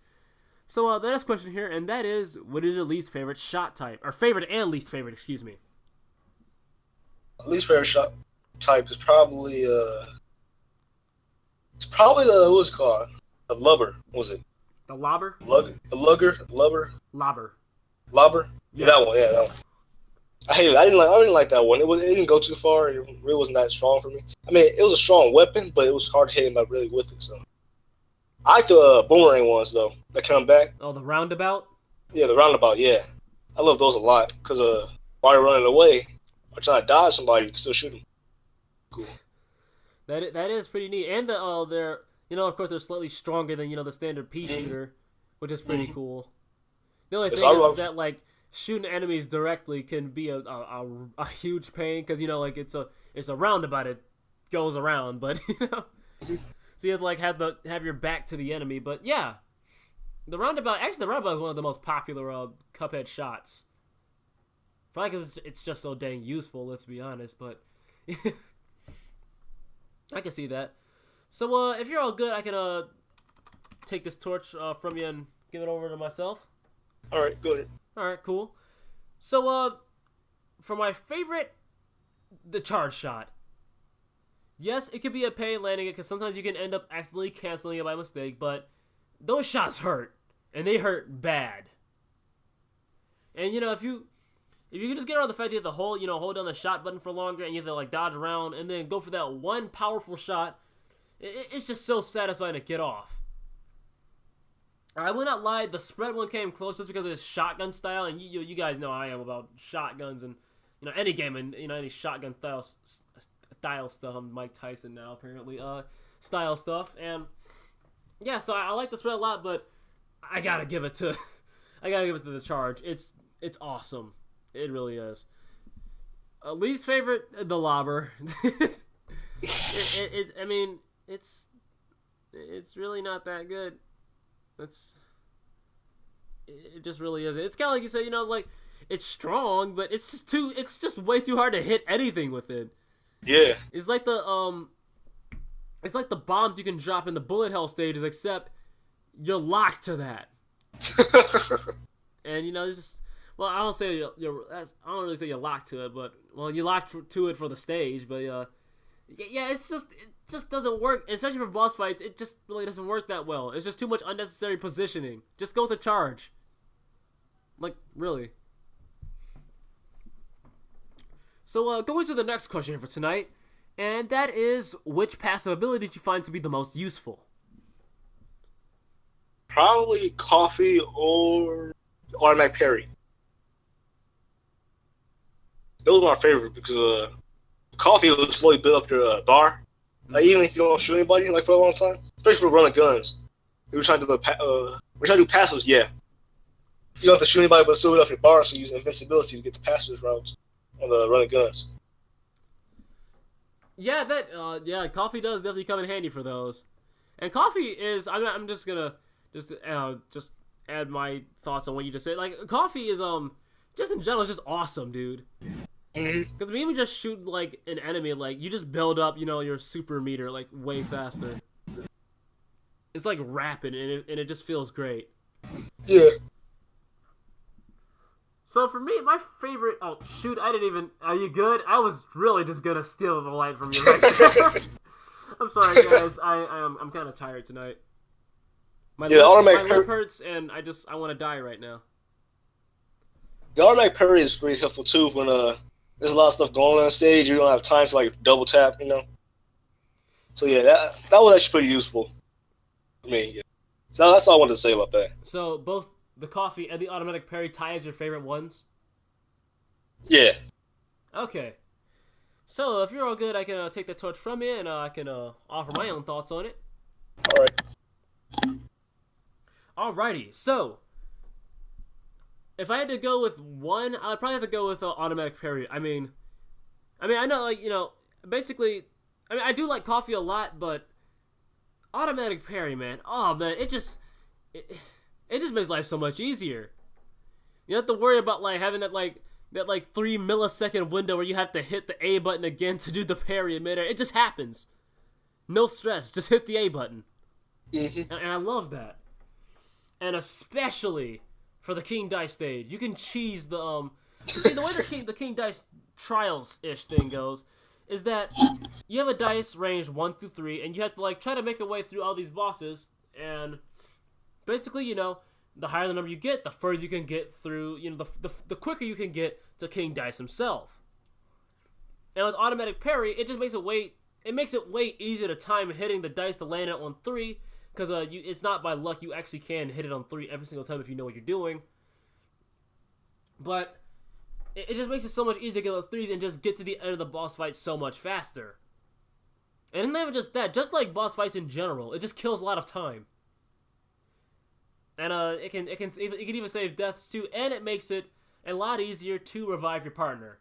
So, the next question here, and that is, what is your least favorite shot type? Or favorite and least favorite, excuse me. Least favorite shot type is probably, it's probably the, what's it called? The lubber, what was it? The lobber? The lubber? Lobber. Lobber? Yeah. That one, yeah, that one. I hated it. I didn't like that one. It didn't go too far. It really wasn't that strong for me. I mean, it was a strong weapon, but it was hard to hit him up really with it. So I like the boomerang ones though. That come back. Oh, the roundabout. Yeah, the roundabout. Yeah, I love those a lot because while you're running away or trying to dodge somebody, you can still shoot them. Cool. That is pretty neat. And they're of course they're slightly stronger than the standard pea shooter, which is pretty cool. The only thing is that like shooting enemies directly can be a huge pain because like it's a roundabout, it goes around, but so you have to like have your back to the enemy. But yeah, the roundabout is one of the most popular Cuphead shots. Probably because it's just so dang useful. Let's be honest, but I can see that. So if you're all good, I can take this torch from you and give it over to myself. All right, go ahead. Alright, cool. So, for my favorite, the charge shot. Yes, it could be a pain landing it, because sometimes you can end up accidentally canceling it by mistake, but those shots hurt, and they hurt bad. And, if you can just get around the fact that you have to hold down the shot button for longer, and you have to, like, dodge around, and then go for that one powerful shot, it's just so satisfying to get off. I will not lie, the spread one came close just because of his shotgun style, and you guys know I am about shotguns and any game and any shotgun style stuff. I'm Mike Tyson now apparently. Style stuff, and yeah, so I like the spread a lot, but I gotta give it to the charge. It's awesome. It really is. Least favorite, the lobber. I mean, it's really not that good. It just really is. It's kind of like you said, like it's strong, but it's just way too hard to hit anything with it. Yeah. It's like the bombs you can drop in the bullet hell stages, except you're locked to that. And it's just, well, I don't really say you're locked to it, but you're locked to it for the stage, but yeah, it just doesn't work, especially for boss fights. It just really doesn't work that well. It's just too much unnecessary positioning. Just go with the charge. Like, really. So, going to the next question for tonight, and that is, which passive ability did you find to be the most useful? Probably Coffee or automatic parry. Those are my favorite because Coffee will slowly build up your bar. Like, even if you don't shoot anybody like for a long time, especially for running guns. We're trying to do passives, yeah. You don't have to shoot anybody, but still build up your bar, so you use invincibility to get the passive routes on the running guns. Yeah, Coffee does definitely come in handy for those. And Coffee is, I'm just gonna just add my thoughts on what you just said. Like, Coffee is just in general is just awesome, dude. Because even just shoot like an enemy, like you just build up, your super meter like way faster. It's like rapid, and it just feels great. Yeah. So for me, my favorite. Oh shoot! I didn't even. Are you good? I was really just gonna steal the light from you. Right. I'm sorry, guys. I'm kind of tired tonight. My lip hurts, and I want to die right now. The automatic parry is really helpful too when there's a lot of stuff going on stage. You don't have time to like double tap, So yeah, that was actually pretty useful for me. Yeah. So that's all I wanted to say about that. So both the Coffee and the automatic parry tie as your favorite ones? Yeah. Okay. So if you're all good, I can take the torch from you, and I can offer my own thoughts on it. All right. Alrighty. So if I had to go with one, I'd probably have to go with automatic parry. I mean, I know, like, basically, I do like Coffee a lot, but automatic parry, man. Oh man, it just makes life so much easier. You don't have to worry about like having that 3 millisecond window where you have to hit the A button again to do the parry in midair. It just happens. No stress. Just hit the A button. Mm-hmm. And I love that. And especially for the King Dice stage, you can cheese the See, the way the King Dice Trials-ish thing goes is that you have a dice range 1 through 3, and you have to like try to make your way through all these bosses, and basically, the higher the number you get, the further you can get through, the quicker you can get to King Dice himself. And with automatic parry, it just makes it way easier to time hitting the dice to land it on 3, because it's not by luck. You actually can hit it on 3 every single time if you know what you're doing. But it just makes it so much easier to get those 3s and just get to the end of the boss fight so much faster. And not even just that, just like boss fights in general, it just kills a lot of time. And it can even save deaths too, and it makes it a lot easier to revive your partner.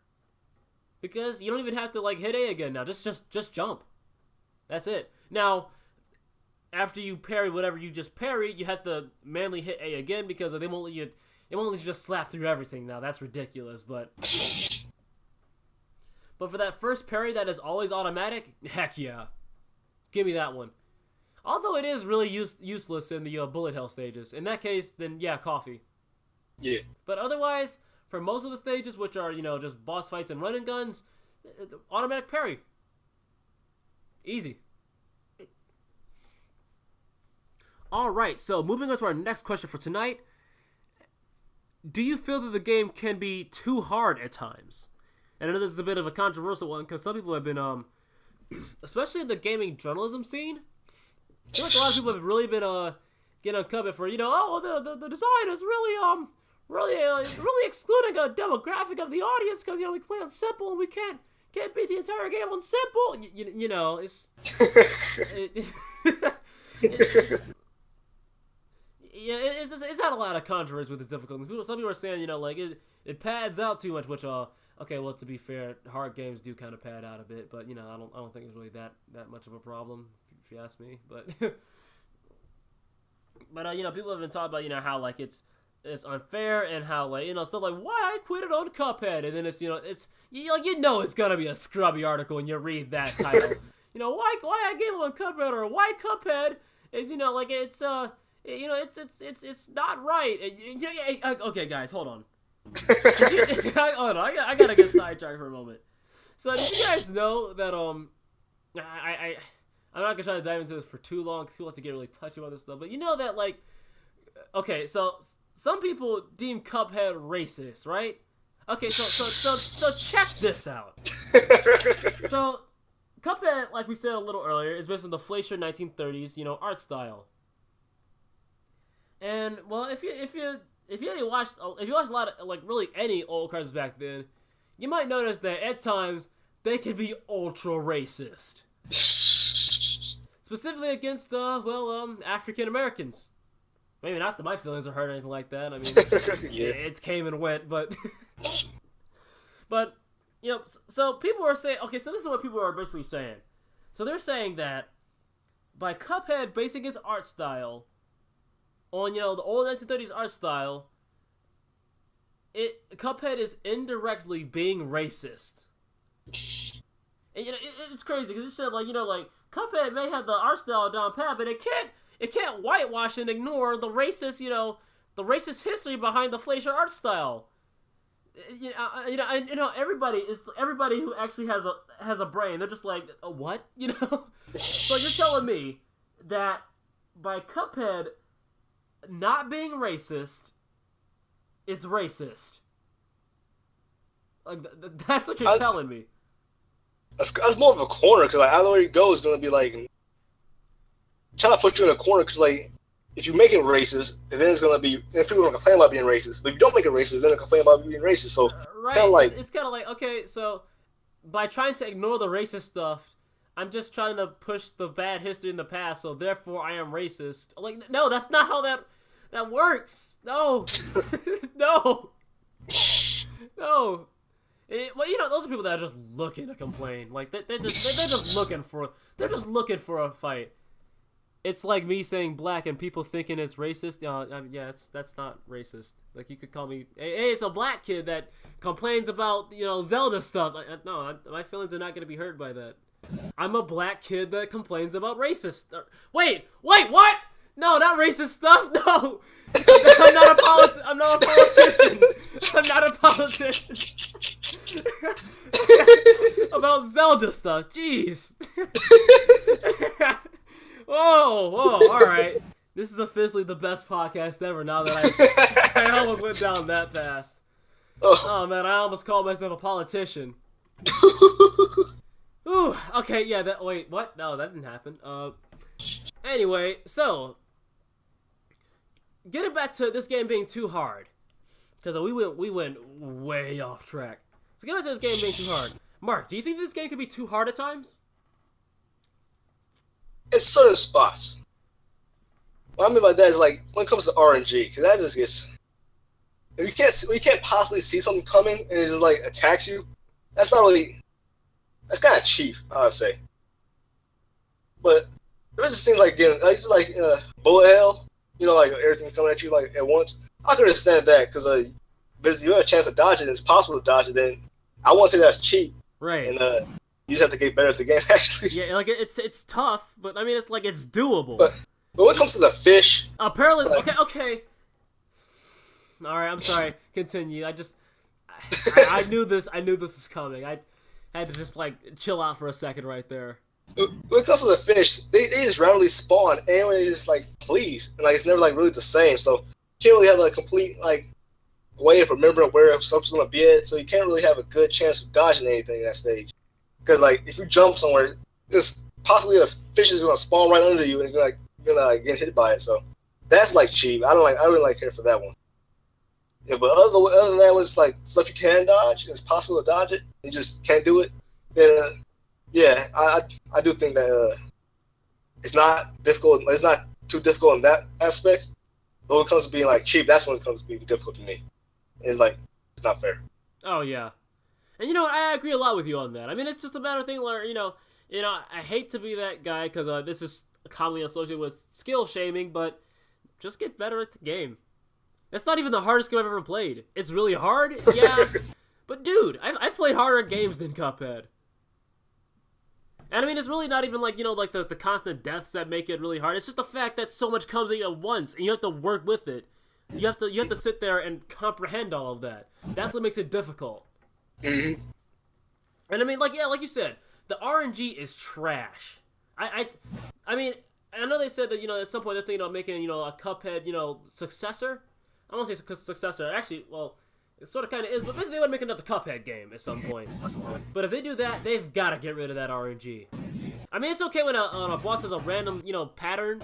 Because you don't even have to like hit A again now. Just jump. That's it. Now, after you parry whatever you just parried, you have to manually hit A again because they won't let you just slap through everything now. That's ridiculous, but for that first parry that is always automatic, heck yeah. Give me that one. Although it is really useless in the bullet hell stages. In that case, then yeah, Coffee. Yeah. But otherwise, for most of the stages, which are, just boss fights and running guns, automatic parry. Easy. Alright, so moving on to our next question for tonight. Do you feel that the game can be too hard at times? And I know this is a bit of a controversial one, because some people have been, especially in the gaming journalism scene, I feel like a lot of people have really been get on Cuphead for the design is really excluding a demographic of the audience because we play on simple and we can't beat the entire game on simple. It's not a lot of controversy with this difficulty. Some people are saying it pads out too much, which okay, well, to be fair, hard games do kind of pad out a bit, but I don't think it's really that much of a problem if you ask me. But people have been talking about how it's unfair and how stuff like why I quit it on Cuphead, and then it's it's gonna be a scrubby article when you read that title. Why I gave it on Cuphead or why Cuphead is it's not right. Okay, guys, hold on. Hold on, I gotta get sidetracked for a moment. So did you guys know that I'm not gonna try to dive into this for too long because people have to get really touchy about this stuff, but that okay, so some people deem Cuphead racist, right? Okay, so check this out. So Cuphead, like we said a little earlier, is based on the Fleischer 1930s, art style. And well, if you watched a lot of really any old cartoons back then, you might notice that at times they can be ultra racist, specifically against African Americans. Maybe not that my feelings are hurt or anything like that. I mean, It's came and went, but so people are saying, okay, so this is what people are basically saying. So they're saying that by Cuphead basing its art style on the old 1930s art style, Cuphead is indirectly being racist. And it's crazy because it said Cuphead may have the art style down pat, but it can't whitewash and ignore the racist the racist history behind the Fleischer art style. Everybody who actually has a brain, they're just like, what? So you're telling me that by Cuphead not being racist, it's racist. That's what you're telling me. That's more of a corner because either way you go is gonna be trying to put you in a corner because if you make it racist, then it's gonna be then people are gonna complain about being racist. But if you don't make it racist, then they'll complain about being racist. So right, it's kind of okay. So by trying to ignore the racist stuff, I'm just trying to push the bad history in the past, so therefore I am racist. No, that's not how that works. No. No. No. Those are people that are just looking to complain. They're just looking for a fight. It's like me saying black and people thinking it's racist. That's not racist. You could call me, hey, it's a black kid that complains about Zelda stuff. No, my feelings are not going to be hurt by that. I'm a black kid that complains about racist. Wait, what? No, not racist stuff. No, I'm not a politician. I'm not a politician. About Zelda stuff. Jeez. Whoa, all right. This is officially the best podcast ever. Now that I almost went down that fast. Oh man, I almost called myself a politician. Ooh, okay, yeah. Wait, what? No, that didn't happen. Anyway, so getting back to this game being too hard, because we went way off track. So getting back to this game being too hard, Mark, do you think this game could be too hard at times? It's certain spots. What I mean by that is when it comes to RNG, because that just gets. If you can't possibly see something coming and it just attacks you, that's not really. That's kind of cheap, I would say. But there's just things getting bullet hell, everything coming at you at once. I could understand that because you have a chance to dodge it. And it's possible to dodge it. Then I won't say that's cheap. Right. And you just have to get better at the game. Actually. Yeah, it's tough, but I mean it's doable. But when it comes to the fish, apparently, okay. All right, I'm sorry. Continue. I knew this. I knew this was coming. I had to just chill out for a second right there. When it comes to the fish, they just randomly spawn, and they just please, and it's never really the same. So you can't really have a complete way of remembering where something's gonna be at. So you can't really have a good chance of dodging anything at that stage. Because if you jump somewhere, there's possibly a fish is gonna spawn right under you, and you're gonna get hit by it. So That's like cheap. I don't really care for that one. Yeah, but other than that, when it's like stuff you can dodge, and it's possible to dodge it, you just can't do it. Then yeah, I do think that it's not difficult. It's not too difficult in that aspect. But when it comes to being like cheap, that's when it comes to being difficult to me. It's like it's not fair. Oh yeah, and you know what? I agree a lot with you on that. I mean, it's just a matter of thing where I hate to be that guy because this is commonly associated with skill shaming, but just get better at the game. That's not even the hardest game I've ever played. It's really hard, yeah, but dude, I've played harder games than Cuphead. And I mean, it's really not even like, like the constant deaths that make it really hard. It's just the fact that so much comes at you at once, and you have to work with it. You have to sit there and comprehend all of that. That's what makes it difficult. Mm-hmm. And I mean, like you said, the RNG is trash. I mean, I know they said that at some point they're thinking about making a Cuphead successor. I don't want to say successor. Actually, well, it sort of kind of is, but basically they want to make another Cuphead game at some point. But if they do that, they've got to get rid of that RNG. I mean, it's okay when a boss has a random pattern.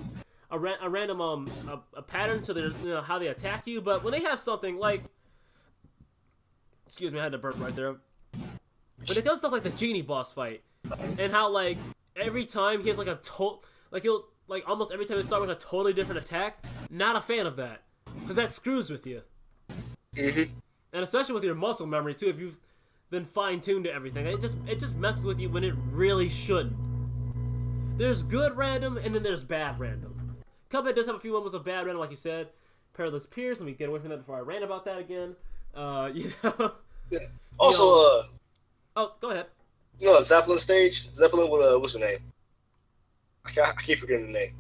A random a pattern to their how they attack you, but when they have something like, excuse me, I had to burp right there. When it comes to stuff like the genie boss fight, and how like every time he has like he'll almost every time he starts with a totally different attack. Not a fan of that, because that screws with you. Mm-hmm. And especially with your muscle memory too, if you've been fine-tuned to everything, it just messes with you when it really shouldn't. There's good random, and then there's bad random. Cuphead does have a few moments of bad random, like you said. Perilous Pierce, let me get away from that before I rant about that again. Yeah. Also, oh, go ahead. Zeppelin stage? Zeppelin with, what's her name? I keep forgetting the name.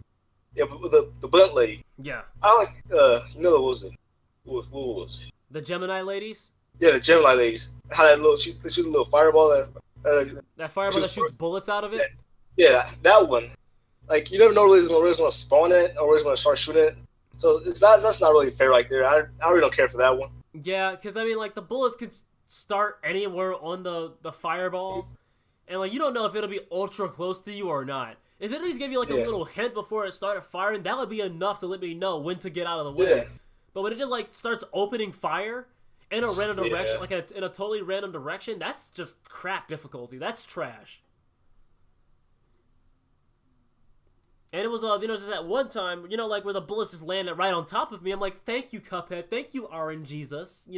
Yeah, but the blunt lady. Yeah. I like, what was it? What was it? The Gemini ladies? Yeah, the Gemini ladies. How that she shoots a little fireball that fireball that shoots bullets out of it? Yeah, that one. Like, you never know where it's going to spawn it or where it's going to start shooting it. So that's not really fair right there. I really don't care for that one. Yeah, because, I mean, like, the bullets could start anywhere on the fireball. And, like, you don't know if it'll be ultra close to you or not. If it at least gave you, like, a little hint before it started firing, that would be enough to let me know when to get out of the way. Yeah. But when it just, like, starts opening fire in a random direction, like, in a totally random direction, that's just crap difficulty. That's trash. And it was, just that one time, like where the bullets just landed right on top of me. I'm like, thank you, Cuphead. Thank you, RNGesus.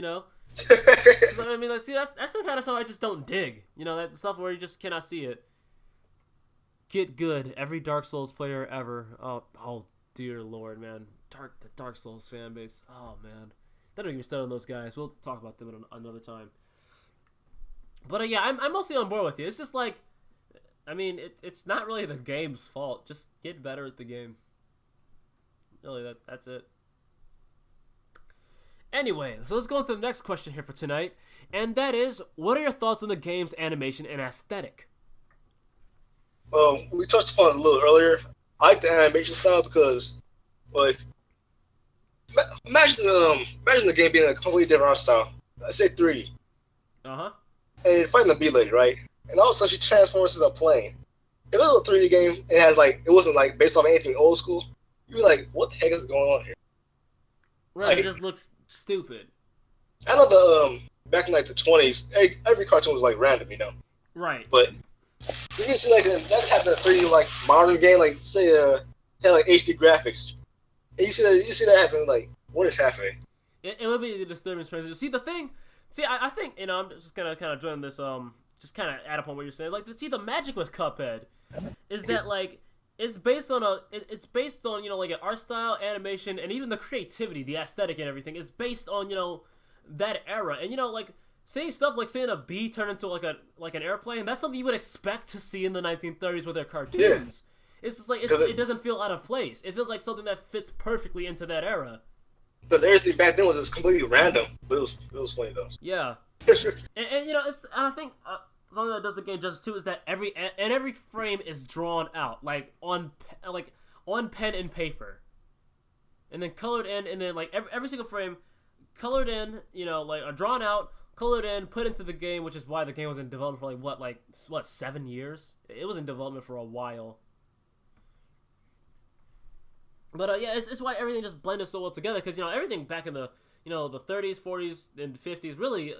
So, I mean, see, that's the kind of stuff I just don't dig. That stuff where you just cannot see it. Get good. Every Dark Souls player ever. Oh dear Lord, man. The Dark Souls fan base. Oh, man. They don't even start on those guys. We'll talk about them another time. But, yeah, I'm mostly on board with you. It's just like, I mean, it's not really the game's fault. Just get better at the game. Really, that's it. Anyway, so let's go on to the next question here for tonight. And that is, what are your thoughts on the game's animation and aesthetic? Well, we touched upon it a little earlier. I like the animation style because, well, imagine the game being a completely different art style. I say 3. Uh-huh. And you're fighting the bee lady, right? And all of a sudden she transforms into a plane. If it was a 3D game, it wasn't like based off anything old school, you'd be like, what the heck is going on here? Right, like, it just looks stupid. I know the back in like the 20s, every cartoon was like random, Right. But you can see like that's happened in a 3D like modern game, like say had like HD graphics. And you see that happen, like, what is happening? It would be a disturbing transition. I think I'm just gonna kind of join this just kind of add upon what you're saying. Like, the magic with Cuphead is that, like, it's based on like an art style, animation, and even the creativity, the aesthetic and everything is based on, that era. And, like, seeing stuff like seeing a bee turn into like an airplane, that's something you would expect to see in the 1930s with their cartoons. Yeah. It's just like, it doesn't feel out of place. It feels like something that fits perfectly into that era. Because everything back then was just completely random, but it was funny though. Yeah. and I think something that does the game justice too is that every frame is drawn out like on pen and paper, and then colored in, and then like every single frame colored in, like drawn out, colored in, put into the game, which is why the game was in development for like 7 years. It was in development for a while. But yeah, it's why everything just blended so well together, because everything back in the the 30s, 40s, and 50s, really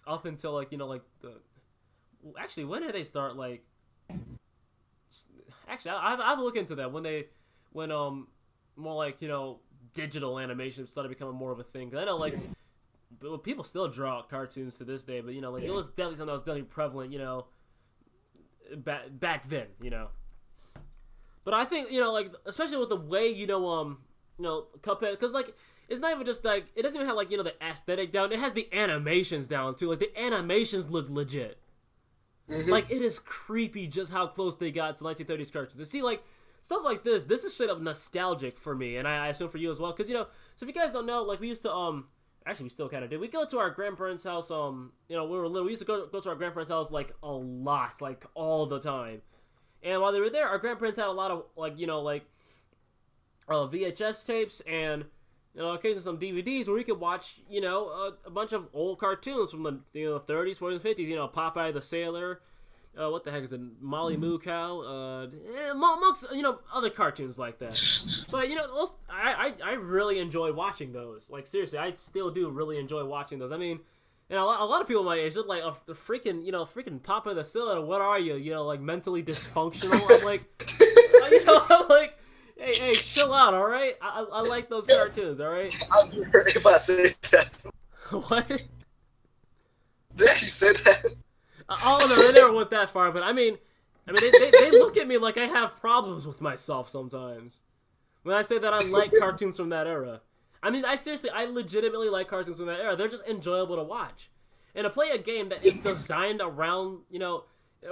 up until like the actually, when did they start like? Actually, I've looked into that when more like digital animation started becoming more of a thing. 'Cause I know like people still draw cartoons to this day, but like it was definitely something that was definitely prevalent back then. But I think like especially with the way Cuphead, because like it's not even just like it doesn't even have like the aesthetic down. It has the animations down too. Like the animations look legit. Mm-hmm. Like it is creepy just how close they got to 1930s cartoons. To see like stuff like this is straight up nostalgic for me, and I assume for you as well. Because so if you guys don't know, like we used to actually we still kind of do. We go to our grandparents' house. We were little. We used to go to our grandparents' house like a lot, like all the time. And while they were there, our grandparents had a lot of VHS tapes and occasionally some DVDs where we could watch a bunch of old cartoons from the 30s, 40s, 50s. Popeye the Sailor, what the heck is it? Molly Moo Cow, amongst other cartoons like that. But I really enjoyed watching those. Like seriously, I still do really enjoy watching those. I mean, a lot of people my age look like the freaking Popeye the Sailor. What are you? Like mentally dysfunctional? I'm like, I'm like. Hey, chill out, all right? I like those cartoons, all right? I'm hurt if I say that. What? They actually said that. Oh no, they never went that far. But I mean, they look at me like I have problems with myself sometimes when I say that I like cartoons from that era. I mean, I legitimately like cartoons from that era. They're just enjoyable to watch, and to play a game that is designed around,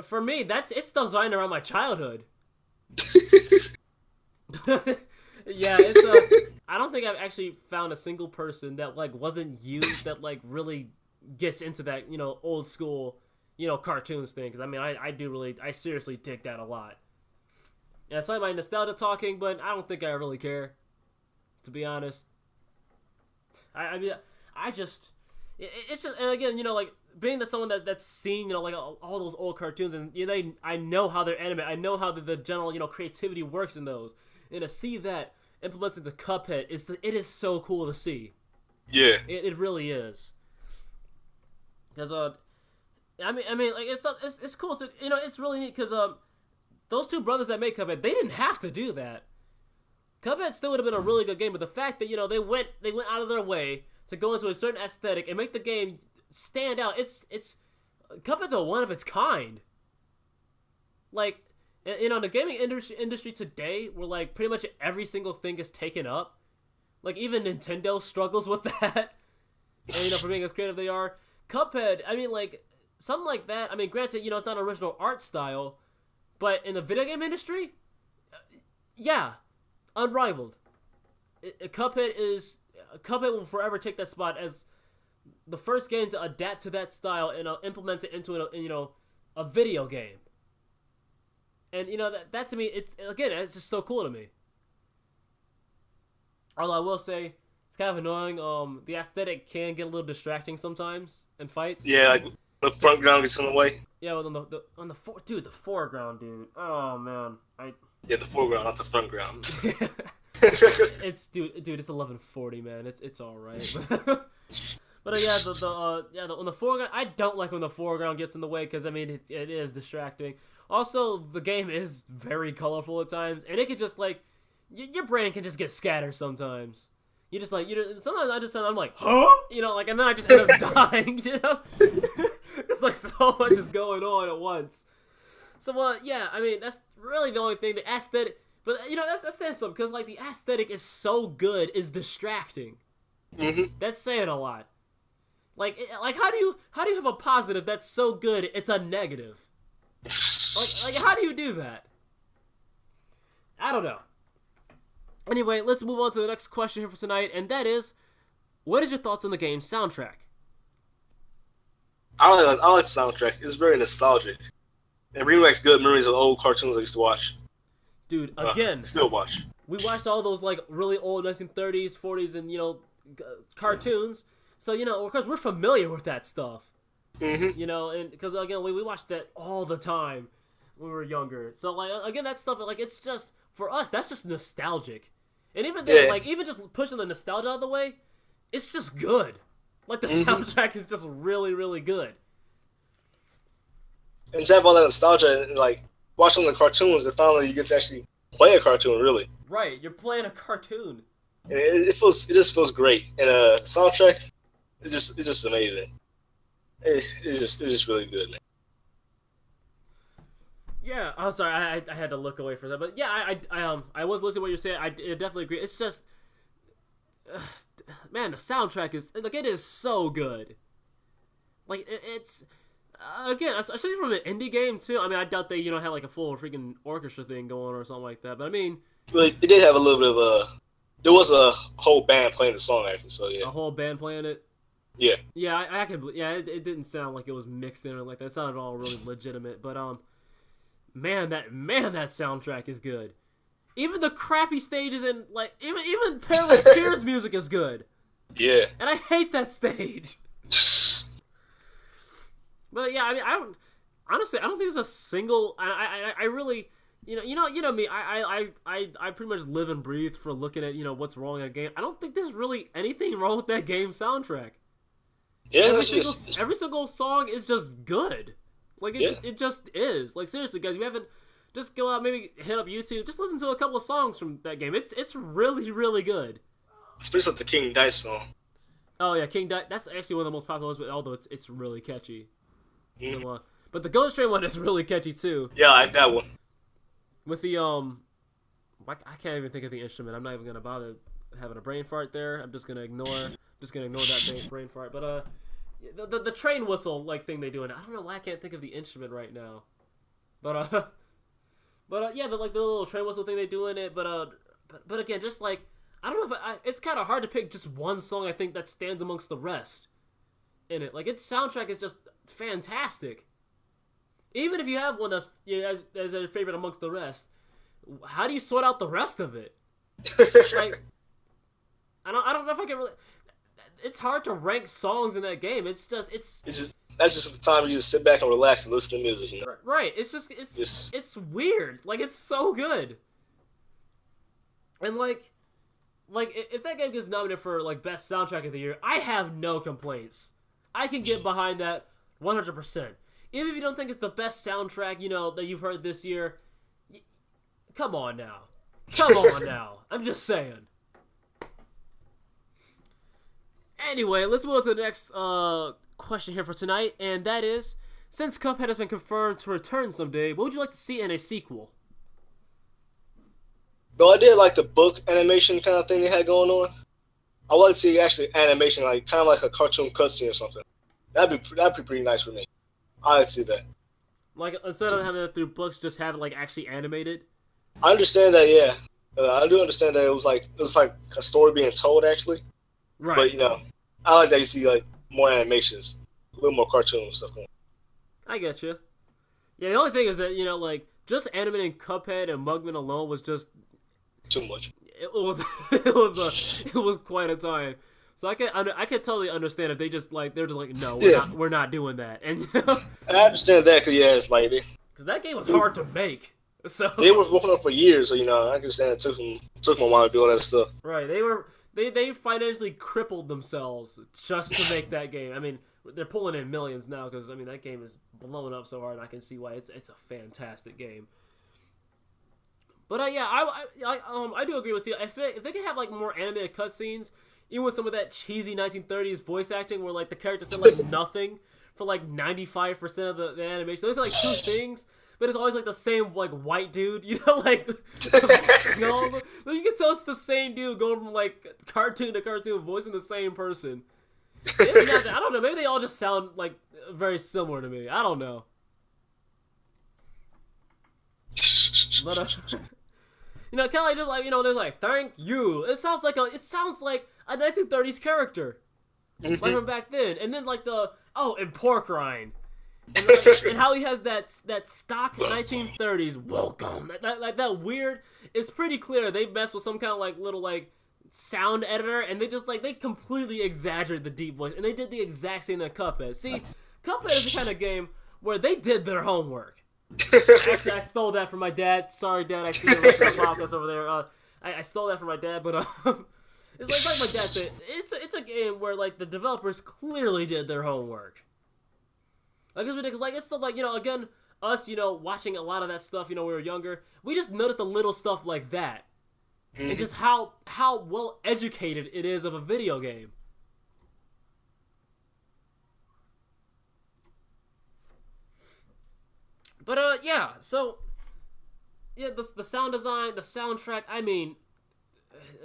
for me, it's designed around my childhood. Yeah, I don't think I've actually found a single person that like wasn't you that like really gets into that old school cartoons thing, because I mean I seriously dig that a lot. Yeah, it's not my nostalgia talking, but I don't think I really care, to be honest. I mean it's just, and again like being that someone that's seen like all those old cartoons, and I know how they're animated, I know how the general creativity works in those. And to see that implemented into Cuphead it is so cool to see. Yeah, it really is. Because I mean like it's cool. So, it's really neat because those two brothers that made Cuphead, they didn't have to do that. Cuphead still would have been a really good game, but the fact that they went out of their way to go into a certain aesthetic and make the game stand out. It's Cuphead's a one of its kind. Like. The gaming industry today, where like pretty much every single thing is taken up, like even Nintendo struggles with that. And for being as creative they are, Cuphead, I mean like something like that. I mean, granted, it's not an original art style, but in the video game industry, yeah, unrivaled. Cuphead will forever take that spot as the first game to adapt to that style and implement it into a video game. And that to me, it's just so cool to me. Although I will say, it's kind of annoying. The aesthetic can get a little distracting sometimes in fights. Yeah, like the front ground gets in the way. Yeah, well, the foreground, dude. Oh man, Yeah, the foreground, not the front ground. It's dude, it's 11:40, man. It's all right. But on the foreground, I don't like when the foreground gets in the way, because I mean it is distracting. Also, the game is very colorful at times, and it can just like your brain can just get scattered sometimes. You just like sometimes I'm like, huh? And then I just end up dying. It's like so much is going on at once. So yeah, I mean that's really the only thing. The aesthetic, but that's saying something, because like the aesthetic is so good is distracting. Mm-hmm. That's saying a lot. Like how do you have a positive that's so good it's a negative? Like how do you do that? I don't know. Anyway, let's move on to the next question here for tonight, and that is, what is your thoughts on the game's soundtrack? I like the soundtrack. It's very nostalgic. It brings back good memories of old cartoons I used to watch. Dude, again, still watch. We watched all those like really old 1930s, 40s, and cartoons. So of course we're familiar with that stuff. Mm-hmm. And because again we watched that all the time when we were younger. So like again that stuff, like it's just for us that's just nostalgic. And even then, like even just pushing the nostalgia out of the way, it's just good. Like the soundtrack is just really, really good. And instead of all that nostalgia and like watching the cartoons, and finally you get to actually play a cartoon, really. Right, you're playing a cartoon. And it just feels great. And soundtrack, it's just amazing. It's just really good, man. Yeah, I'm sorry, I had to look away for that, but yeah, I was listening to what you're saying. I definitely agree. It's just, man, the soundtrack is like it is so good. Like it's again, especially from an indie game too. I mean, I doubt they have like a full freaking orchestra thing going or something like that. But I mean, well, it did have a little bit of there was a whole band playing the song actually. So yeah, a whole band playing it. Yeah. Yeah, I can. Yeah, it didn't sound like it was mixed in or like that. It sounded all really legitimate. But man, that soundtrack is good. Even the crappy stages and like even Perilous Pier's music is good. Yeah. And I hate that stage. But yeah, I mean, I don't think there's a single. I really, you know me. I pretty much live and breathe for looking at what's wrong in a game. I don't think there's really anything wrong with that game's soundtrack. Yeah, every single song is just good. Like it just is. Like seriously, guys, you haven't just go out, maybe hit up YouTube, just listen to a couple of songs from that game. It's really, really good. Especially like the King Dice song. Oh yeah, King Dice. That's actually one of the most popular ones, but although it's really catchy. So, but the Ghost Train one is really catchy too. Yeah, I like that one. With the I can't even think of the instrument. I'm not even gonna bother having a brain fart there. I'm just gonna ignore that brain fart. But the train whistle like thing they do, and I don't know why I can't think of the instrument right now. But yeah, the little train whistle thing they do in it. But again, just like I don't know if it's kind of hard to pick just one song I think that stands amongst the rest in it. Like its soundtrack is just fantastic. Even if you have one that's as a favorite amongst the rest, how do you sort out the rest of it? Like, I don't know if I can really. It's hard to rank songs in that game. That's just the time you just sit back and relax and listen to music. You know? Right. It's weird. Like it's so good. And like if that game gets nominated for like best soundtrack of the year, I have no complaints. I can get behind that 100%. Even if you don't think it's the best soundtrack, that you've heard this year, come on now. I'm just saying. Anyway, let's move on to the next question here for tonight, and that is, since Cuphead has been confirmed to return someday, what would you like to see in a sequel? Though I did like the book animation kind of thing they had going on. I would like to see actually animation, like kind of like a cartoon cutscene or something. That'd be pretty nice for me. I'd see that. Like instead of having it through books, just have it like actually animated. I understand that, yeah. I do understand that it was like a story being told actually. Right. But I like that you see like more animations, a little more cartoon stuff going on. I get you. Yeah, the only thing is that like just animating Cuphead and Mugman alone was just too much. It was quite a time. So I can totally understand if they're just like no, we're not doing that. And I understand that because it's like because that game was hard to make. So they were working on it for years. So I understand it took them a while to do all that stuff. Right. They financially crippled themselves just to make that game. I mean, they're pulling in millions now because that game is blown up so hard. I can see why it's a fantastic game. But yeah, I do agree with you. If they could have like more animated cutscenes, even with some of that cheesy 1930s voice acting where like the characters said like nothing for like 95% of the animation. There's like two things, but it's always like the same like white dude, like you can tell it's the same dude going from like cartoon to cartoon, voicing the same person. I don't know. Maybe they all just sound like very similar to me. I don't know. But kind of like just like they're like thank you. It sounds like a 1930s character, like from back then. And then like and pork rind, and how he has that stock 1930s welcome. That weird. It's pretty clear they messed with some kind of like little like sound editor, and they just like they completely exaggerated the deep voice, and they did the exact same thing in Cuphead. See, Cuphead is the kind of game where they did their homework. Actually, I stole that from my dad. Sorry, Dad. I see the podcast over there. I stole that from my dad, but it's like my dad said. It's a game where like the developers clearly did their homework. Like it's ridiculous. Like it's stuff like again us watching a lot of that stuff when we were younger. We just noticed the little stuff like that, and just how well educated it is of a video game. But yeah, so yeah, the sound design, the soundtrack. I mean,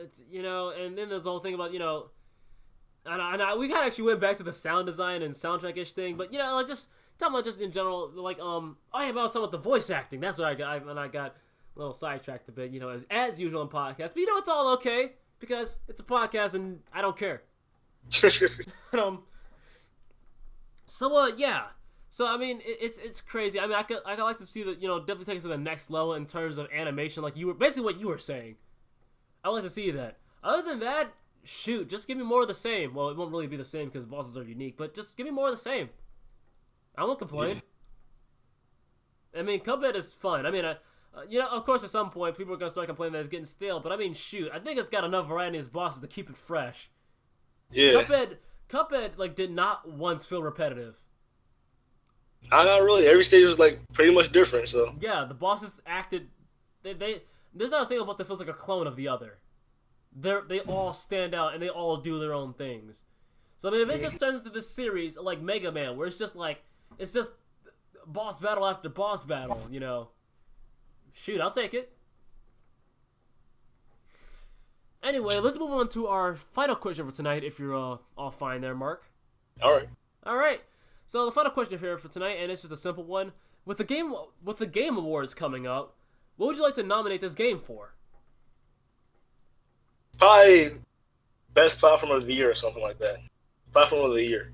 it's, and then there's the whole thing about and we kind of actually went back to the sound design and soundtrack-ish thing, but like just talking about just in general, like oh yeah, about some of the voice acting. That's what I got, and I got a little sidetracked a bit, as usual in podcasts. But it's all okay because it's a podcast and I don't care. Yeah. So I mean, it's crazy. I mean, I could like to see that definitely take it to the next level in terms of animation, like basically what you were saying. I would like to see that. Other than that, shoot, just give me more of the same. Well, it won't really be the same because bosses are unique, but just give me more of the same. I won't complain. Yeah. I mean, Cuphead is fun. I mean, of course, at some point people are gonna start complaining that it's getting stale, but I mean, shoot, I think it's got enough variety as bosses to keep it fresh. Yeah. Cuphead like did not once feel repetitive. Not really. Every stage was like pretty much different. So yeah, the bosses acted. There's not a single boss that feels like a clone of the other. They all stand out and they all do their own things. So I mean, if it just turns into this series like Mega Man, where it's just boss battle after boss battle, shoot, I'll take it. Anyway, let's move on to our final question for tonight. If you're all fine there, Mark. All right. So the final question here for tonight, and it's just a simple one. With the Game Awards coming up, what would you like to nominate this game for? Probably best platform of the year or something like that. Platform of the year.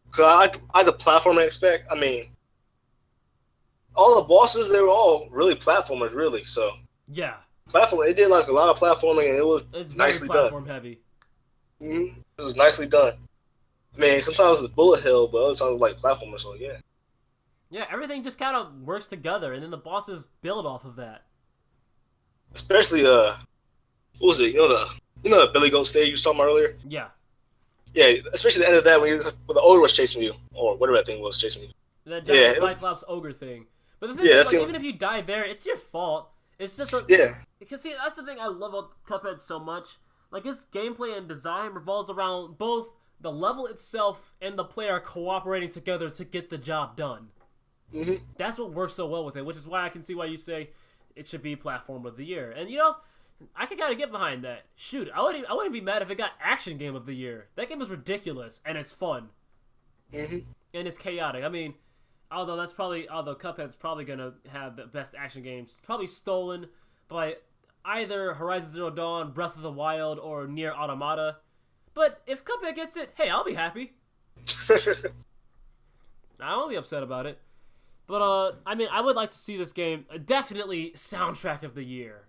Because I like the platform aspect. I mean, all the bosses, they were all really platformers, really. So yeah, platform. It did like a lot of platforming, and it's very nicely platform done. Heavy. It was nicely done. I mean, sometimes it's bullet hell, but other times it's like platformers. So yeah. Yeah, everything just kind of works together, and then the bosses build off of that. Especially what was it? The Billy Goat stage you was talking about earlier. Yeah. Yeah, especially the end of that when the ogre was chasing you, or whatever that thing was chasing you. That giant Cyclops ogre thing. But the thing is, like, even if you die there, it's your fault. It's just because see, that's the thing I love about Cuphead so much. Like its gameplay and design revolves around both the level itself and the player cooperating together to get the job done. Mm-hmm. That's what works so well with it, which is why I can see why you say it should be Platform of the Year. And I can kind of get behind that. Shoot, I wouldn't be mad if it got Action Game of the Year. That game is ridiculous and it's fun. Mm-hmm. And it's chaotic. I mean, although Cuphead's probably gonna have the best action games, probably stolen by either Horizon Zero Dawn, Breath of the Wild, or Nier Automata. But if Cuphead gets it, hey, I'll be happy. I won't be upset about it. But I mean, I would like to see this game definitely soundtrack of the year.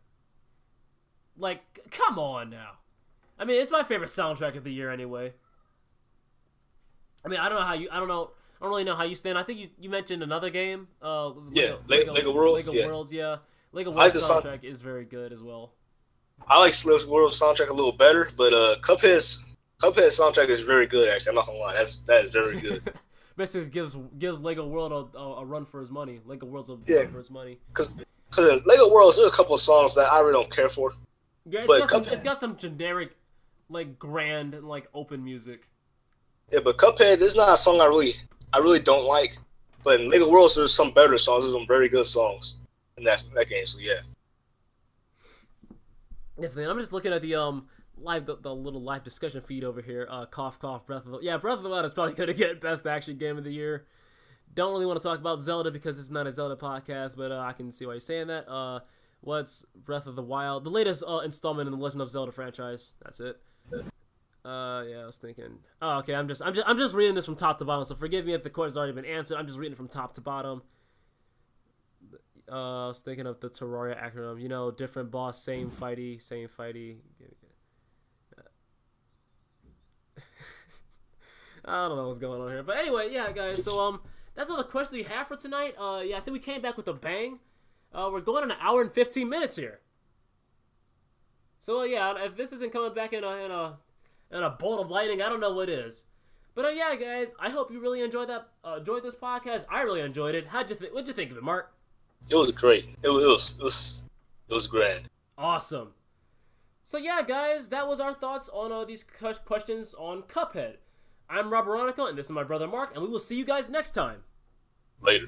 Like, come on now. I mean, it's my favorite soundtrack of the year anyway. I mean, I don't really know how you stand. I think you mentioned another game. Lego Worlds. Lego Worlds, yeah. Lego Worlds soundtrack is very good as well. I like Lego Worlds soundtrack a little better, but Cuphead's soundtrack is very good. Actually, I'm not gonna lie. That is very good. Basically, gives Lego World a run for his money. Lego World's a run for his money. Because in Lego Worlds, there's a couple of songs that I really don't care for. Yeah, it's got some generic, like grand and like open music. Yeah, but Cuphead is not a song I really don't like. But in Lego Worlds, there's some better songs. There's some very good songs in that game. So yeah. Definitely. I'm just looking at the little live discussion feed over here. Cough, Breath of the Wild is probably gonna get best action game of the year. Don't really want to talk about Zelda because it's not a Zelda podcast, but I can see why you're saying that. What's Breath of the Wild? The latest installment in the Legend of Zelda franchise. That's it. Yeah, I was thinking. Oh, okay. I'm just reading this from top to bottom. So forgive me if the question's already been answered. I'm just reading it from top to bottom. I was thinking of the Terraria acronym. Different boss, same fighty. I don't know what's going on here, but anyway, yeah, guys. So that's all the questions we have for tonight. Yeah, I think we came back with a bang. We're going on 1 hour and 15 minutes here. So yeah, if this isn't coming back in a bolt of lightning, I don't know what is. But yeah, guys, I hope you really enjoyed this podcast. I really enjoyed it. What'd you think of it, Mark? It was great. It was grand. Awesome. So yeah, guys, that was our thoughts on these questions on Cuphead. I'm RoberOnocle, and this is my brother Mark, and we will see you guys next time. Later.